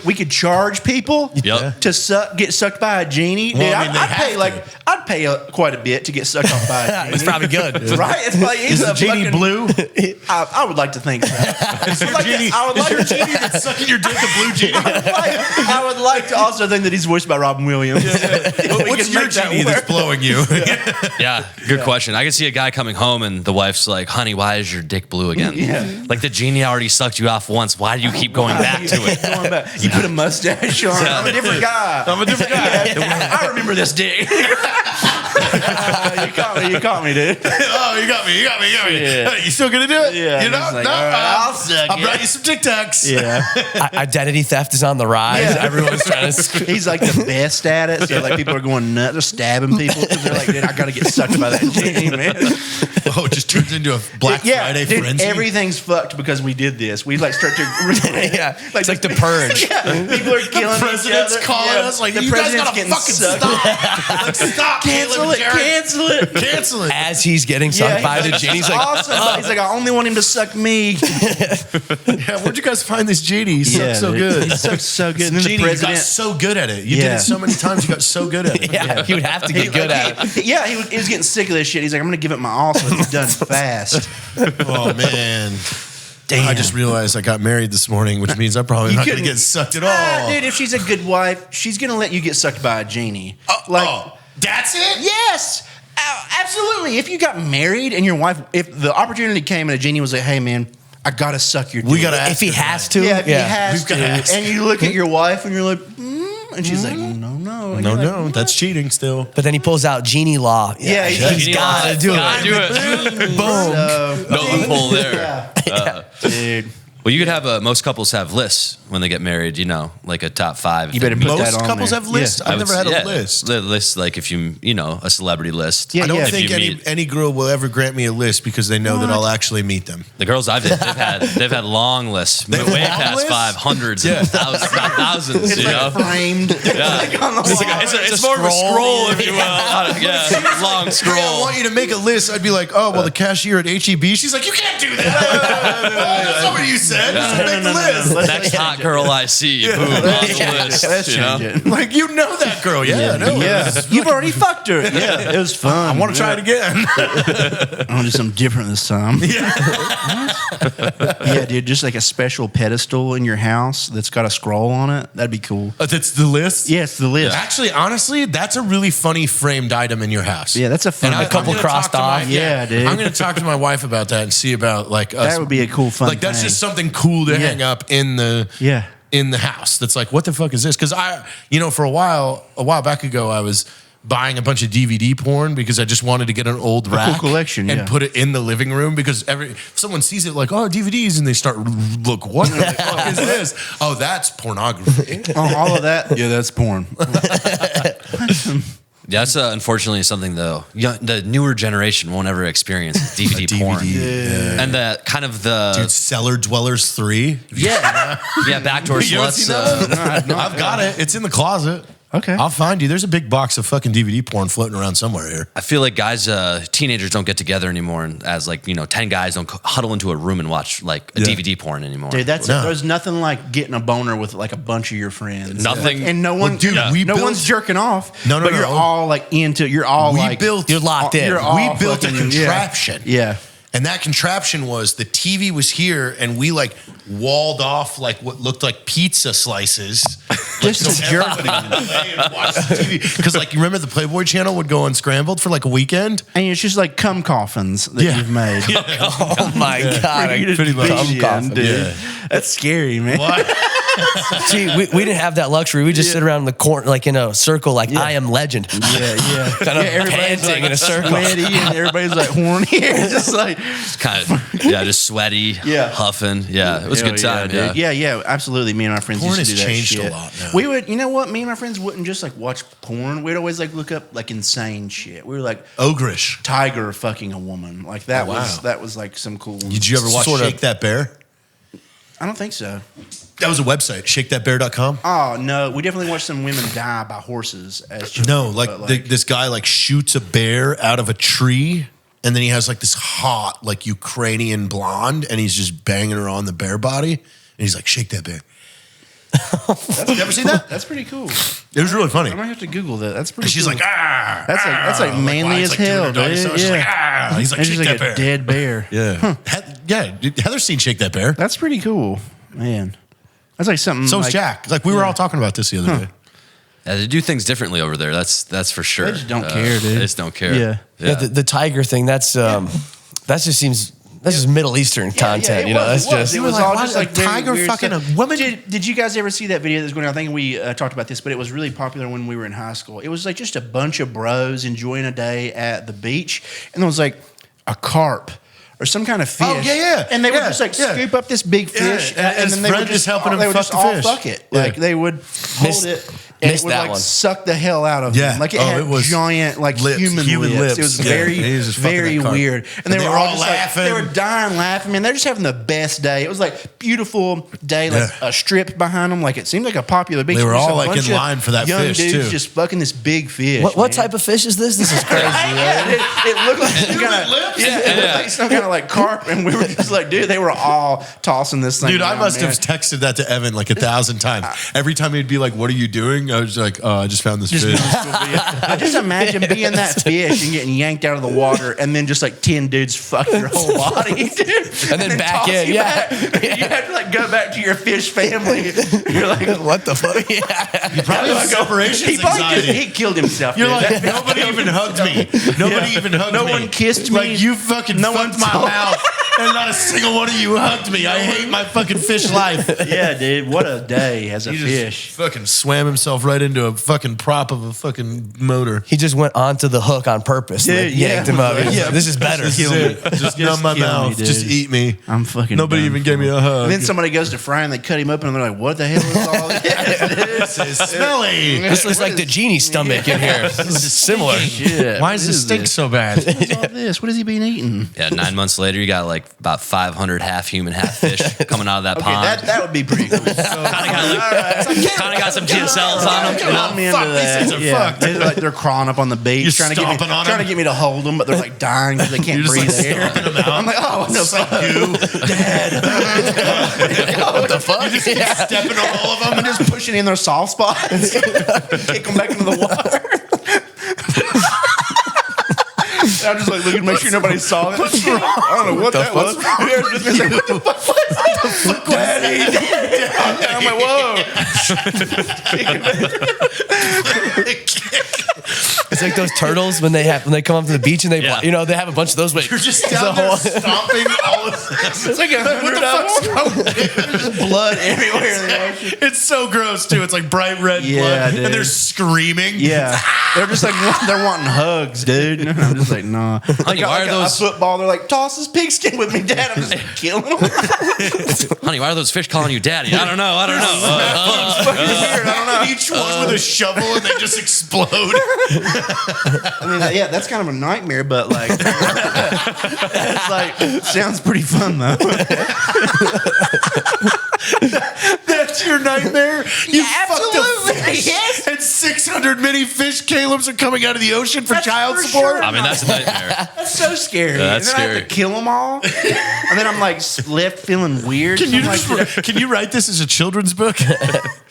we could charge people Yep. to get sucked by a genie. Well, Dude, I mean, they I'd pay quite a bit to get sucked off by a genie. It's probably good. Right? It's like, he's Is the a genie fucking- blue? I would like to think so. I would like Your genie that's sucking your dick a blue genie? I would like to also think that he's voiced by Robin Williams. What's your genie that's blowing you? Yeah, good question. I can see a guy coming home and the wife's like, honey, why is your dick blue again? Yeah. Like the genie already sucked you off once. Why do you keep going back to it? Going back. You put a mustache on. I'm a different guy. I'm a different guy. I remember this dick. You caught me, dude. Oh, you got me. Yeah. You still gonna do it? Yeah, You know? it's like, No, all right, I'll suck I it. brought you some Tic Tacs. Yeah. Identity theft is on the rise. Yeah. Everyone's trying to. He's like the best at it. So like people are going nuts. They're stabbing people because they're like, dude, I got to get sucked by that genie, man. Oh, it just turns into a Black Friday dude, frenzy. everything's fucked because we did this. We like start to Yeah, it's like the purge. Yeah, people are killing President's each other. calling us like, the you guys president's gotta getting fucking sucked. stop. Like, stop. Cancel Caleb it. and Jared. Cancel it. Cancel it. As he's getting sucked by the genie, he's like, awesome. He's like, I only want him to suck me. Yeah, where'd you guys find this genie? He sucks so dude. good. He sucks so good. And then Genie, the you president. got so good at it. You did Yeah. it so many times. You got so good at it. yeah, he would have to get good at it. Yeah, he was getting sick of this shit. He's like, I'm going to give it my all so it's done fast. Oh man. Damn. I just realized I got married this morning, which means I'm probably not going to couldn't- get sucked at all. Dude, if she's a good wife, she's going to let you get sucked by a genie. That's it? Yes. Absolutely. If you got married and your wife, if the opportunity came and a genie was like, hey, man, I got to suck your dick. We got to If he has to, Yeah, if he has We've gotta to. ask. And you look at your wife and you're like, and she's like, no. And you're like, No, that's cheating still. But then he pulls out genie law. Yeah, he's Genie got to law. do Gotta it. do it. Boom. No loophole there. Dude. Well, you could have most couples have lists when they get married, you know, like a top 5. You better put that Most on couples there. have lists. Yeah. I've never had a list. The list, like if you know, a celebrity list. Yeah, I don't yeah. think If you meet- any girl will ever grant me a list because they know that I'll actually meet them. The girls I've dated, they've had long lists, way have long past lists? 5, hundreds, and thousands, not thousands. It's You know, like framed. Like on the wall. it's more of a scroll, if you will. Yeah, long I scroll. want you to make a list. I'd be like, oh, well, the cashier at HEB. She's like, you can't do that. That's not what you said. Just make the list. Next hot girl I see, boom, on the list. Let's you know? change it. Like, you know that girl. Yeah, I know. Yeah, you've already fucked her. Yeah, it was fun. I want to try it again. I want to do something different this time. Yeah, dude, just like a special pedestal in your house that's got a scroll on it. That'd be cool. That's the list? Yeah, it's the list. Actually, honestly, that's a really funny framed item in your house. Yeah, that's a fun. And a couple I'm gonna crossed talk to off. my- Yeah, dude. I'm going to talk to my wife about that and see about like us. That would be a cool fun Like that's thing. just something cool to hang up in the in the house. That's like, what the fuck is this? Because for a while back ago, I was buying a bunch of DVD porn because I just wanted to get an old rack collection, and yeah. put it in the living room because someone sees it like, oh, DVDs, and they start look, what the fuck is this? Oh, that's pornography. Oh, all of that. Yeah, that's porn. That's unfortunately something though the newer generation won't ever experience is DVD porn. And the kind of the Dude, Cellar Dwellers 3. yeah backdoor You ever sluts. seen that? I've got it. It's in the closet. Okay. I'll find you. There's a big box of fucking DVD porn floating around somewhere here. I feel like guys, teenagers don't get together anymore, and as 10 guys don't huddle into a room and watch like a DVD porn anymore. Dude, No. there's nothing like getting a boner with like a bunch of your friends. Nothing. And no one, dude, we no built- one's jerking off. No, but you're all like into. You're all You're locked in. You're all We built a fucking- contraption. Yeah. And that contraption was the TV was here, and we like walled off like what looked like pizza slices. Just to jerk. Because like you remember the Playboy channel would go unscrambled for like a weekend. And it's just like cum coffins that Yeah. you've made. Oh my god! Pretty Cum much, coffin. dude. That's scary, man. What? See, we didn't have that luxury. We just sit around in the corner, like in a circle, like I am legend. Yeah, yeah. Kind of Everybody's panting in a circle. sweaty and everybody's like horny. It's just like Kind of, just sweaty, huffing. Yeah, it was a good time. dude. Yeah, absolutely. Me and my friends Porn used to has do that changed shit. a lot now. We would, you know what? Me and my friends wouldn't just like watch porn. We'd always like look up like insane shit. We were like Ogrish. tiger fucking a woman. Like that Oh, was wow. that was like some cool. Did you ever watch Sorta. Shake That Bear? I don't think so. That was a website, shakethatbear.com. Oh no, we definitely watched some women die by horses as children. No, like, but, this guy like shoots a bear out of a tree, and then he has like this hot like Ukrainian blonde, and he's just banging her on the bear body, and he's like, "Shake that bear." You ever seen that? that's pretty cool. It was really funny. I might have to Google that. That's pretty. And she's cool. like, "Ah." That's like manly why? as It's like hell, doing her doggy dude. style. She's like, "Ah." He's like, And "Shake she's that like bear." a dead bear. Yeah, Heather's seen Shake That Bear. That's pretty cool, man. That's like something. So is like, Jack. Like we were all talking about this the other day. Yeah, they do things differently over there. That's for sure. They just don't care, dude. They just don't care. Yeah. Yeah, the tiger thing. That's just seems. That's just Middle Eastern content, it you know. was, That's just. it was like, all why just did like a very tiger weird fucking stuff. a woman? Did you guys ever see that video that's going on? I think we talked about this, but it was really popular when we were in high school. It was like just a bunch of bros enjoying a day at the beach, and there was like a carp or some kind of fish. Oh, yeah. And they would Yeah, just like yeah. scoop up this big fish, Yeah, and his then they would friend just is helping him they would fuck just the all fish. fuck it. Yeah. Like they would hold it. And it missed would that like one. suck the hell out of Yeah. him. Like it Oh, had it was giant like lips, human human lips. It lips. was Yeah. very, He was just fucking very that carp. weird. And they were all just laughing. Like, they were dying laughing. Man, they're just having the best day. It was like beautiful day, like Yeah. a strip behind them. Like it seemed like a popular beach. They were Just all, a like, bunch in of line for that young fish, dudes too. just fucking this big fish. What man. type of fish is this? This is crazy. It looked like some kind of it looked like some kind of like carp, and we were just like, dude, they were all tossing this thing. Dude, I around, must man. have texted that to Evan like 1,000 times. Every time he'd be like, "What are you doing?" I was like, "Oh, I just found this fish." I just imagine being that fish and getting yanked out of the water, and then just like 10 dudes fuck your whole body, dude, And then back toss in, you yeah. back. You have to like go back to your fish family. You're like, What the fuck? Yeah. Probably have separations he probably anxiety. he killed himself. You're dude. like, nobody even hugged me. Nobody even hugged me. No one kissed me. Like, you fucking No fucked one my told- mouth, and not a single one of you hugged me. I hate my fucking fish life. Yeah, dude, what a day as a He fish. just fucking swam himself right into a fucking prop of a fucking motor. He just went onto the hook on purpose. Dude, and yanked him up. yeah. This is better. Kill me. Just numb my kill me, mouth. dude. Just eat me. I'm fucking. Nobody done even for gave me a hug. And then somebody goes to fry and they cut him open and they're like, "What the hell is all this?" It's smelly. This looks like the Genie stomach in here. This is similar. Shit. Why does What it stink this? so bad? What is all this? What has he been eating? Yeah, 9 months later, you got like about 500 half human, half fish coming out of that Okay, pond. that would be pretty cool. Kind of got some GSLs on them. You know? I'm into fuck, these that. things are Yeah. fucked. They're crawling up on the beach, You're trying to get me stomping on trying to them? get me to hold them, but they're like dying because they can't You're just, breathe like, air. stomping them out. I'm like, oh no, It's like goo, dead. What the fuck? Yeah. Stepping on all of them. I'm just pushing in their soft spots, kick them back into the water. And I'm just like looking to make sure nobody saw it. I don't know what that was. Bear's with me, like, what the fuck was that? Daddy. I'm like, whoa. It's like those turtles when they come up to the beach and they they have a bunch of those. But You're just down there stomping all of this. It's like 100 of them. There's just blood everywhere in the ocean. It's so gross too. It's like bright red Yeah, blood, dude. and they're screaming. Yeah, they're just like they're wanting hugs, dude. And I'm just like, nah. Honey, Got why like are those? a football? They're like, toss his pigskin with me, Dad. I'm just like, killing him. Honey, why are those fish calling you daddy? I don't know. It's fucking weird. I don't know. Each one with a shovel, and they just explode. I mean, yeah, that's kind of a nightmare, but like, it's like sounds pretty fun though. That's your nightmare. You fucked a absolutely. fish, Yes. and 600 mini fish Calebs are coming out of the ocean for child for support. sure. I mean, that's a nightmare. That's so scary. That's and then I have scary. to kill them all, and then I'm like left feeling weird. Can you So I'm just, like, can you write this as a children's book?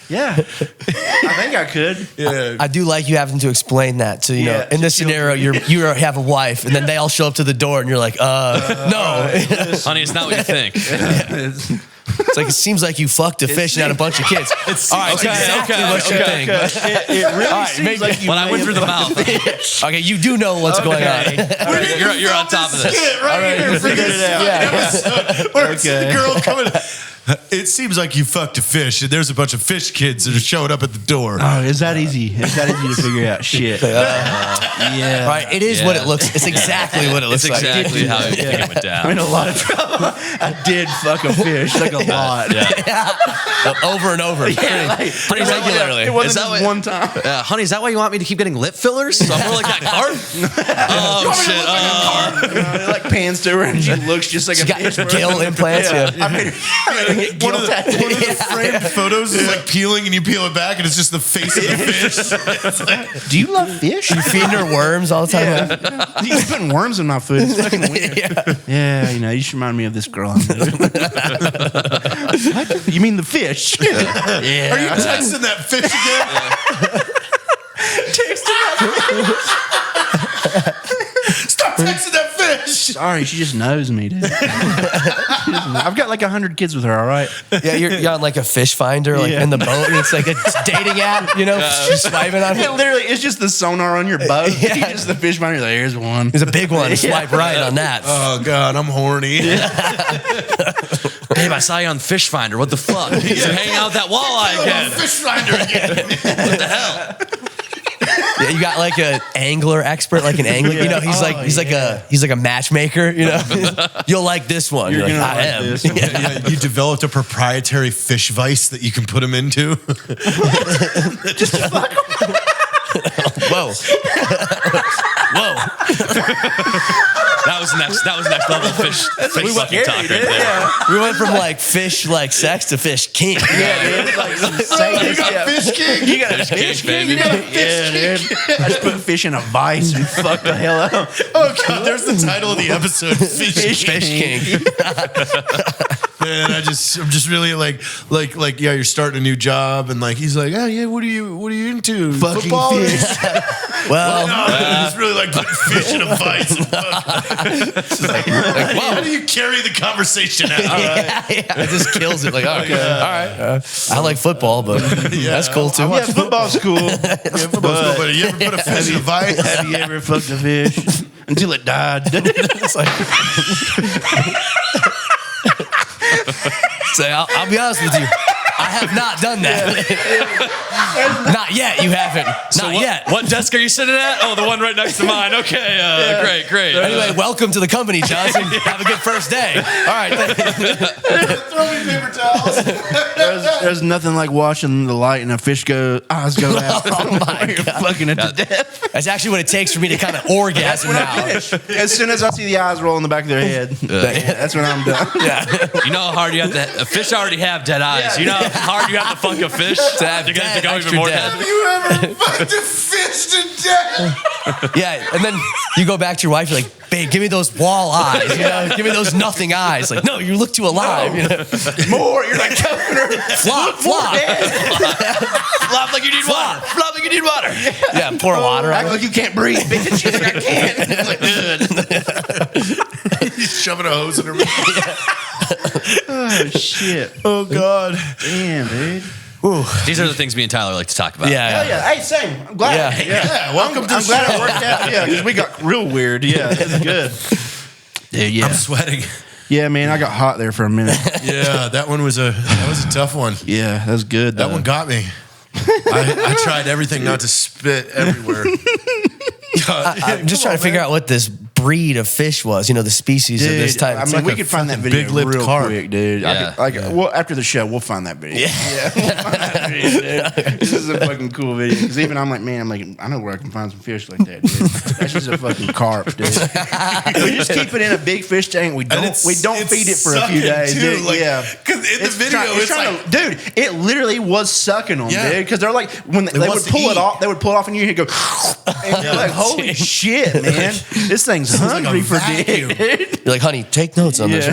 yeah, I think I could. Yeah. I do like you having to explain that. So you know, Yeah, in this to scenario, you have a wife, and then they all show up to the door, and you're like, no. Honey, it's not what you think. It's like it seems like you fucked a fish and had a bunch of kids. All right, okay, exactly okay, what you okay. think. It really All right, seems maybe- like you When I may went have through the been- mouth, Okay, you do know what's going on. you're on top of this. Right here. Figured it out. Where it's the girl coming. It seems like you fucked a fish, and there's a bunch of fish kids that are showing up at the door. Oh, is that easy? Is that easy to figure out? Shit. Yeah. Right. It is what it looks. It's exactly what it looks It's exactly how it went down. I'm in a lot of trouble. I did fuck a fish, like a lot. over and over, pretty regularly. It wasn't Is that just what- one time. Honey, is that why you want me to keep getting lip fillers? So I'm more like that carp? Oh, shit. It like pans to her and she looks just like She a got fish. gill implants. Yeah. I made her get One guilt of the framed photos is like peeling, and you peel it back, and it's just the face of the fish. Do you love fish? You feeding her worms all the time. Yeah. You keep putting worms in my food. It's fucking weird. Yeah, you know, you should remind me of this girl. What? You mean the fish? Are you texting that fish again? Stop texting that fish. Sorry, she just knows me, dude. I've got like 100 kids with her, all right? Yeah, you're on like a fish finder, like in the boat, and it's like a dating app, you know, just swiping on It it. literally, it's just the sonar on your boat. Yeah. You just the fish finder, like, here's one. There's a big one. Swipe right on that. Oh God, I'm horny. Babe, I saw you on Fish Finder. What the fuck? You're hanging out with that walleye again. Fish finder again. What the hell? Yeah, you got like an angler expert, like an angler. You know, he's like a matchmaker. You know, you'll like this one. You're like, gonna I like am. this. Yeah, you developed a proprietary fish vice that you can put them into. Whoa, whoa. That was next level fish fucking talk right there. We went from like fish like sex to fish king. Yeah, dude. Like some sadist, yeah. Fish king. You got a Fish fish king? baby. Yeah, dude. I just put fish in a vice and fucked the hell up. Oh God, there's the title of the episode. Fish king. Man, I'm just really like, yeah, you're starting a new job, and like he's like, oh yeah, what are you into? Fucking Football? fish. Well, No, it's really like putting fish in a vice. How do you carry the conversation out? yeah, it just kills it. Like, all right. I like football, but that's cool too. Yeah, football's cool. Football's cool, but you ever put a fish in a vice? Have you ever fucked a fish until it died? It's like, so I'll be honest with you. I have not done that. Not yet. You haven't. Not yet. What desk are you sitting at? Oh, the one right next to mine. Okay, great. Anyway, welcome to the company, Johnson. Have a good first day. All right. Throw me paper towels. There's nothing like watching the light and a fish eyes go out. Oh my You're God. fucking it to death. That's actually what it takes for me to kind of orgasm now. As soon as I see the eyes roll in the back of their head, that's when I'm done. Yeah. You know how hard you have to. A fish already have dead eyes. You know how hard you have to fuck a fish to have to get it to go even more dead. Have you ever fucked a fish to death? Yeah. And then you go back to your wife, you're like, babe, give me those wall eyes. You know, give me those nothing eyes. Like, no, you look too alive. You know? More, you're like covering her. Flop. Flop like you need water. Flop like you need water. Yeah, pour water Act on it. like you can't breathe, bitch. She's like, I can't. Good. He's shoving a hose in her mouth. Oh shit. Oh God. Damn, dude. These are the things me and Tyler like to talk about. Yeah. Yeah. Hey, same. I'm glad. Yeah. Welcome to I'm glad it worked out. Yeah, because we got real weird. Yeah, it's good. Dude, yeah. I'm sweating. Yeah, man, I got hot there for a minute. Yeah, that was a tough one. Yeah, that was good. That one got me. I tried everything not to spit everywhere. I'm just trying to figure out what this breed of fish was. You know, the species of this type. I It's mean, like we could find that video big-lipped real carp. quick, dude. Yeah. Well, after the show, we'll find that video. Yeah, we'll find that video, dude. This is a fucking cool video. Because even I'm like, man, I know where I can find some fish like that, dude. That's just a fucking carp, dude. We just keep it in a big fish tank. We don't feed it for a few days, dude. Yeah, because in the video, it's like, dude, it literally was sucking them, Yeah. dude. Because they're like, when they would wants to pull it eat. off, they would pull it off, and you go, and you're like, holy shit, man, this thing's like hungry a for dick. vacuum. You're like, honey, take notes on this.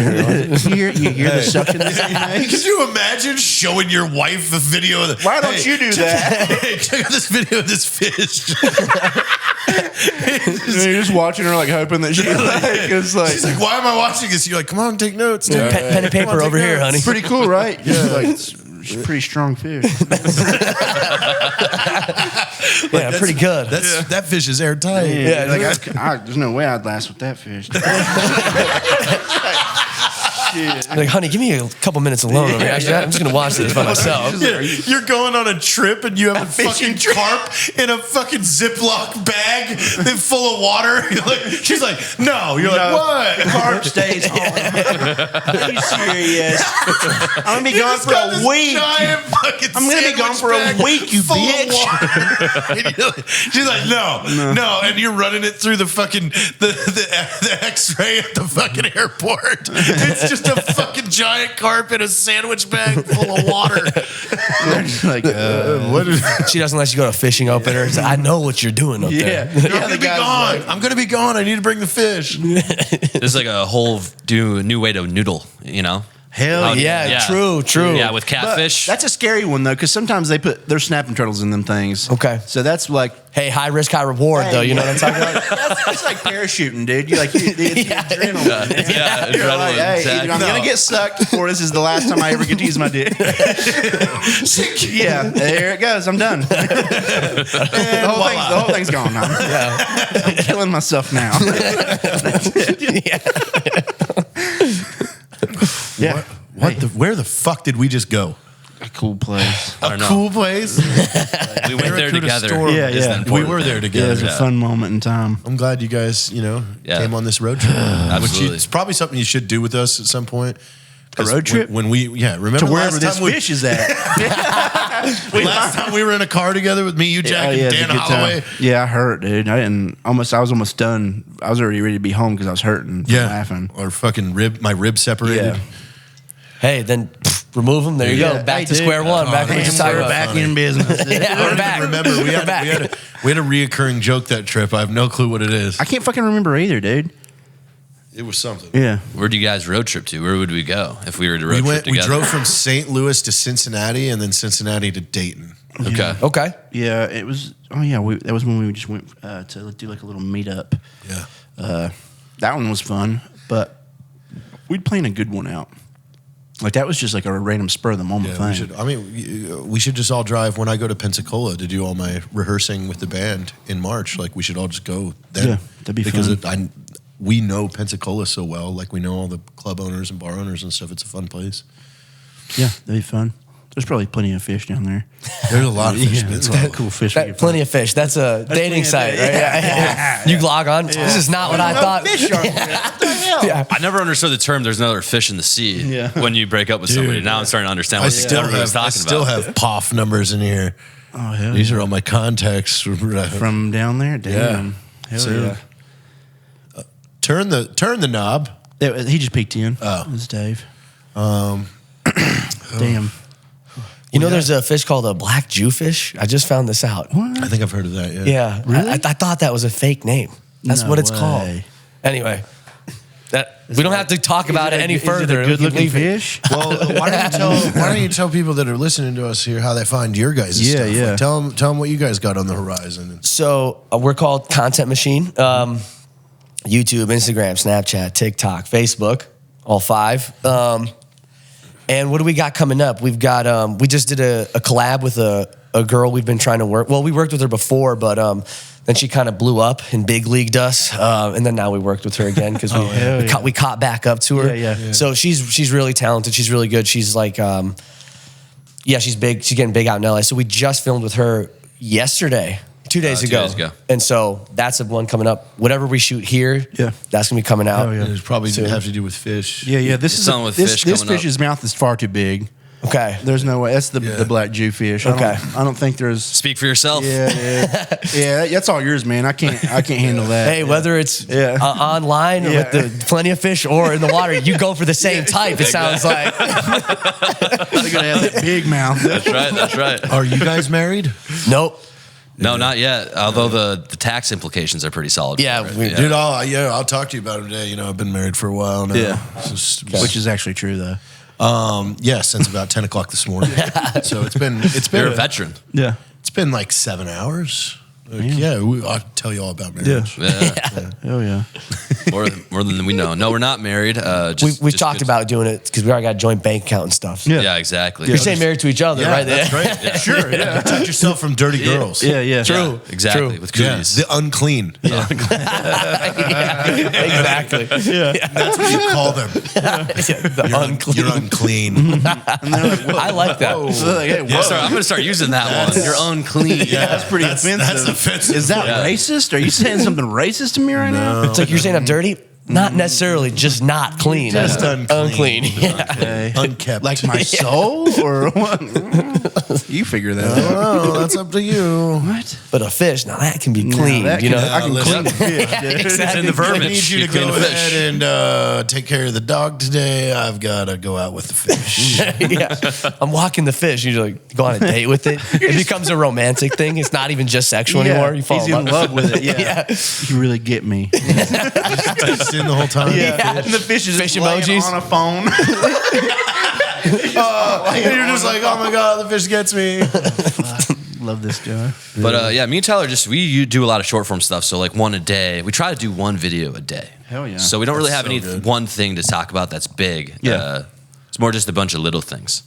You hear the suction this thing makes? Could you imagine showing your wife a video of Why don't you do that? Hey, check out this video of this fish. You're just watching her, like hoping that she it's like She's like, why am I watching this? You're like, come on, take notes. Dude. Pen and paper over here, honey. it's pretty cool, right? Yeah, like it's a pretty strong fish. Yeah, pretty good. That fish is airtight. Yeah, like there's no way I'd last with that fish. Like, honey, give me a couple minutes alone over here. Actually, I'm just gonna watch this by myself. You're going on a trip and you have a fucking carp in a fucking Ziploc bag that's full of water. She's like, no. You're like, what? Carp stays home. Are you serious? I'm gonna be gone for a week. I'm gonna be gone for a week, you bitch. She's like, no. And you're running it through the fucking the X-ray at the fucking airport. It's just a fucking giant carp in a sandwich bag full of water. Like, She doesn't let you go to fishing opener. Like, I know what you're doing up there. I'm gonna be gone. I'm gonna be gone. I need to bring the fish. There's like a whole new way to noodle, you know? hell Yeah, true. Yeah, with catfish. But that's a scary one though, because sometimes they're snapping turtles in them things. Okay. So that's like, hey, high risk, high reward though. You know what I'm talking about? that's like parachuting, dude. You're like, it's adrenaline. Yeah, You're like, adrenaline, hey, exactly. I'm gonna get sucked, or this is the last time I ever get to use my dick. Yeah, there it goes. I'm done. The whole thing's gone now. I'm killing myself now. Yeah. Where the fuck did we just go? A cool place. I don't know. Cool place. We went there together. Yeah, is the yeah. We important were thing. there together. It was a fun moment in time. I'm glad you guys, Yeah. came on this road trip. Absolutely. It's probably something you should do with us at some point. A road trip? When we, remember To wherever last this time fish is at. last time we were in a car together with me, you, Jack, it and was a Dan good time. Holloway. Yeah, I hurt, dude. I was almost done. I was already ready to be home because I was hurting from laughing. Or fucking my rib separated. Yeah. Hey, then remove them. There you go. Back to square one. Back to what you're talking We're about. back in business. Yeah, we're back. Remember, we had a reoccurring joke that trip. I have no clue what it is. I can't fucking remember either, dude. It was something. Yeah. Where'd you guys road trip to? Where would we go if we were to road trip We together? drove from St. Louis to Cincinnati and then Cincinnati to Dayton. Okay. Okay. Yeah, it was. Oh yeah, that was when we just went to do like a little meetup. Yeah. That one was fun, but we'd plan a good one out. Like that was just like a random spur of the moment thing. We should just all drive when I go to Pensacola to do all my rehearsing with the band in March. Like we should all just go then. Yeah, that'd be fun. We know Pensacola so well. Like we know all the club owners and bar owners and stuff. It's a fun place. Yeah, that'd be fun. There's probably plenty of fish down there. There's a lot of fish. Yeah, it's a lot of cool fish. Plenty of fish. That's a dating site, right? Yeah. You log on. This is not what I thought. Fish on there. Yeah. I never understood the term. There's another fish in the sea when you break up with somebody. Now I'm starting to understand what everybody's talking I still about. have POF numbers in here. Oh hell, These are all my contacts from down there. Damn. Hell So, yeah. Turn the knob. He just peeked in. Oh. It was Dave. Damn. You know, there's a fish called a black Jewfish. I just found this out. What? I think I've heard of that. Yeah. Yeah. Really? I thought that was a fake name. That's No what it's way. called. Anyway, we don't have to talk about it any further. Good looking Leave it. fish. Well, why don't you tell people that are listening to us here how they find your guys' Yeah, stuff? yeah. Like, tell them what you guys got on the horizon. So we're called Content Machine. YouTube, Instagram, Snapchat, TikTok, Facebook, all 5. And what do we got coming up? We've got, we just did a collab with a girl we've been trying to work. Well, we worked with her before, but then she kind of blew up and big leagued us. And then now we worked with her again because we caught back up to her. Yeah. So she's really talented. She's really good. She's like, she's big. She's getting big out in LA. So we just filmed with her yesterday. 2 days ago. 2 days ago. And so that's the one coming up. Whatever we shoot here, that's gonna be coming out. Oh, yeah. It's probably Soon. have to do with fish. Yeah. This It's is something with this fish This coming up. fish's mouth is far too big. Okay. There's no way. That's the black Jewfish. Okay. I don't think there's. Speak for yourself. Yeah. That's all yours, man. I can't handle that. Hey, whether it's online or with the plenty of fish or in the water, you go for the same type. It sounds like. They're gonna have that big mouth. That's right. Are you guys married? Nope. No, not yet. Although the tax implications are pretty solid. Yeah, for it. Dude, I'll talk to you about it today. I've been married for a while now. Yeah. Which Which is actually true though. since about 10 o'clock this morning. So it's been You're a veteran. Yeah. it's been like 7 hours. I'll tell you all about Yeah. marriage. Yeah. Oh yeah. More than we know. No, we're not married. We've talked about doing it because we already got a joint bank account and stuff. Yeah, exactly. You're saying married to each other, right? That's great. Sure, yeah. Protect yourself from dirty girls. Yeah. True. Exactly. True. With Yeah, cooties. the unclean. Exactly. That's what you call them. The unclean. You're unclean. I like that. Like, hey, whoa. I'm going to start using that one. Your own clean. That's pretty offensive. That's offensive. Is that racist? Are you saying something racist to me right now? It's like you're saying I'm dirty. Not necessarily, just not clean. Just unclean. Yeah. Okay. Unkept. Like my soul or what? You figure that out. Oh, that's up to you. What? But a fish, now that can be clean. that You can- know, I can listen. clean the fish, dude. Exactly. in the verbiage. I need you to clean go the fish. ahead and take care of the dog today. I've got to go out with the fish. Yeah. I'm walking the fish. You like go on a date with it. It becomes a romantic thing. It's not even just sexual anymore. You fall He's in love with it. Yeah. Yeah. You really get me. Just in the whole time. Yeah. And the fish is Fish just laying emojis. on a phone. And you're just like, oh my God, the fish gets me. Love this guy. But me and Tyler you do a lot of short form stuff. So like one a day. We try to do one video a day. Hell yeah. So we don't really That's have so any good. one thing to talk about that's big. Yeah. It's more just a bunch of little things.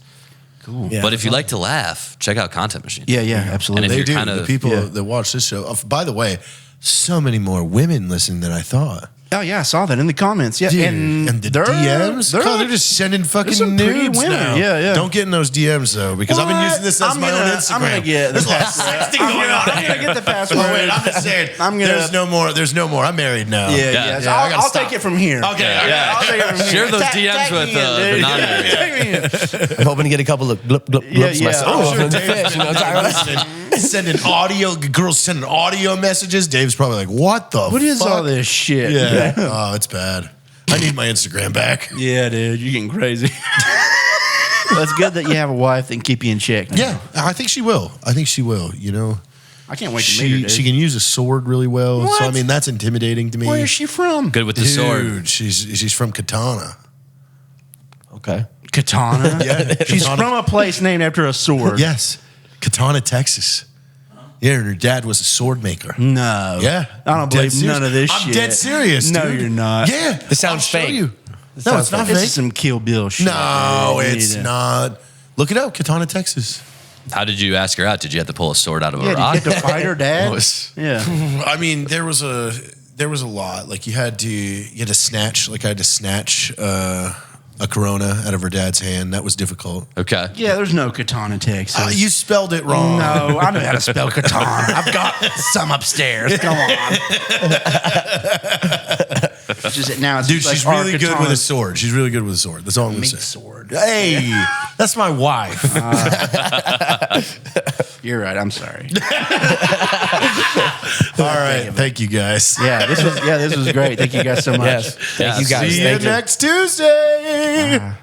Cool. Yeah. But if you like to laugh, check out Content Machine. Yeah, absolutely. And if They you're do. kinda- The people yeah. that watch this show. By the way, so many more women listen than I thought. Oh yeah, I saw that in the comments. Yeah, Dude, and and the they're- DMs, they're- they're just sending fucking some pretty nudes women. now. Yeah. Don't get in those DMs though, because I've been What? using this as my own Instagram. I'm gonna get the There's a lot of password. sexting going on. I'm gonna get the password. Oh, wait, I'm just saying. I'm gonna- There's no more. There's no more. I'm married now. Yeah. Yeah, I gotta I'll stop. take it from here. Okay. Yeah. I'll take it from here. Share those Tag DMs me with in, the dude. non-married. Tag me in. I'm hoping to get a couple of glip blips Yeah. myself. I'm sure from the Dave's fish, you know, sending audio. Girls sending audio messages. Dave's probably like, "What the? What is fuck? all this shit? Yeah. Oh, it's bad. I need my Instagram back. Yeah, dude, you're getting crazy. Well, it's good that you have a wife that can keep you in check. Yeah, I think she will. You know, I can't wait to meet her. she Dude. she can use a sword really well. So I What? mean, that's intimidating to me. Where is she from? Good with the Dude, sword. she's from Katana. Okay. Katana. Yeah, She's Katana. from a place named after a sword. Yes, Katana, Texas. Yeah, and her dad was a sword maker. No. Yeah, I don't believe Dead none of this I'm shit. dead serious. No, dude. you're not. Yeah, This sounds I'll show fake. You. This No, sounds it's not This fake. is some Kill Bill shit. No, dude. it's not. Look it up, Katana, Texas. How did you ask her out? Did you have to pull a sword out of a Yeah, did you rock? have to fight her dad? Was- Yeah. I mean, there was a lot. Like you had to snatch. Like I had to snatch a Corona out of her dad's hand. That was difficult. Okay. Yeah, there's no Katana, Texas. You spelled it wrong. No, I know how to spell Katana. I've got some upstairs. Come on. It's just now it's Dude, just like she's our really good with Katana a sword. She's really good with a sword. That's all I'm gonna meat say. sword. Hey, that's my wife. You're right. I'm sorry. All right, thank you guys. Yeah, this was great. Thank you guys so much. Yes. Thank you guys. See you Thank you. next Tuesday.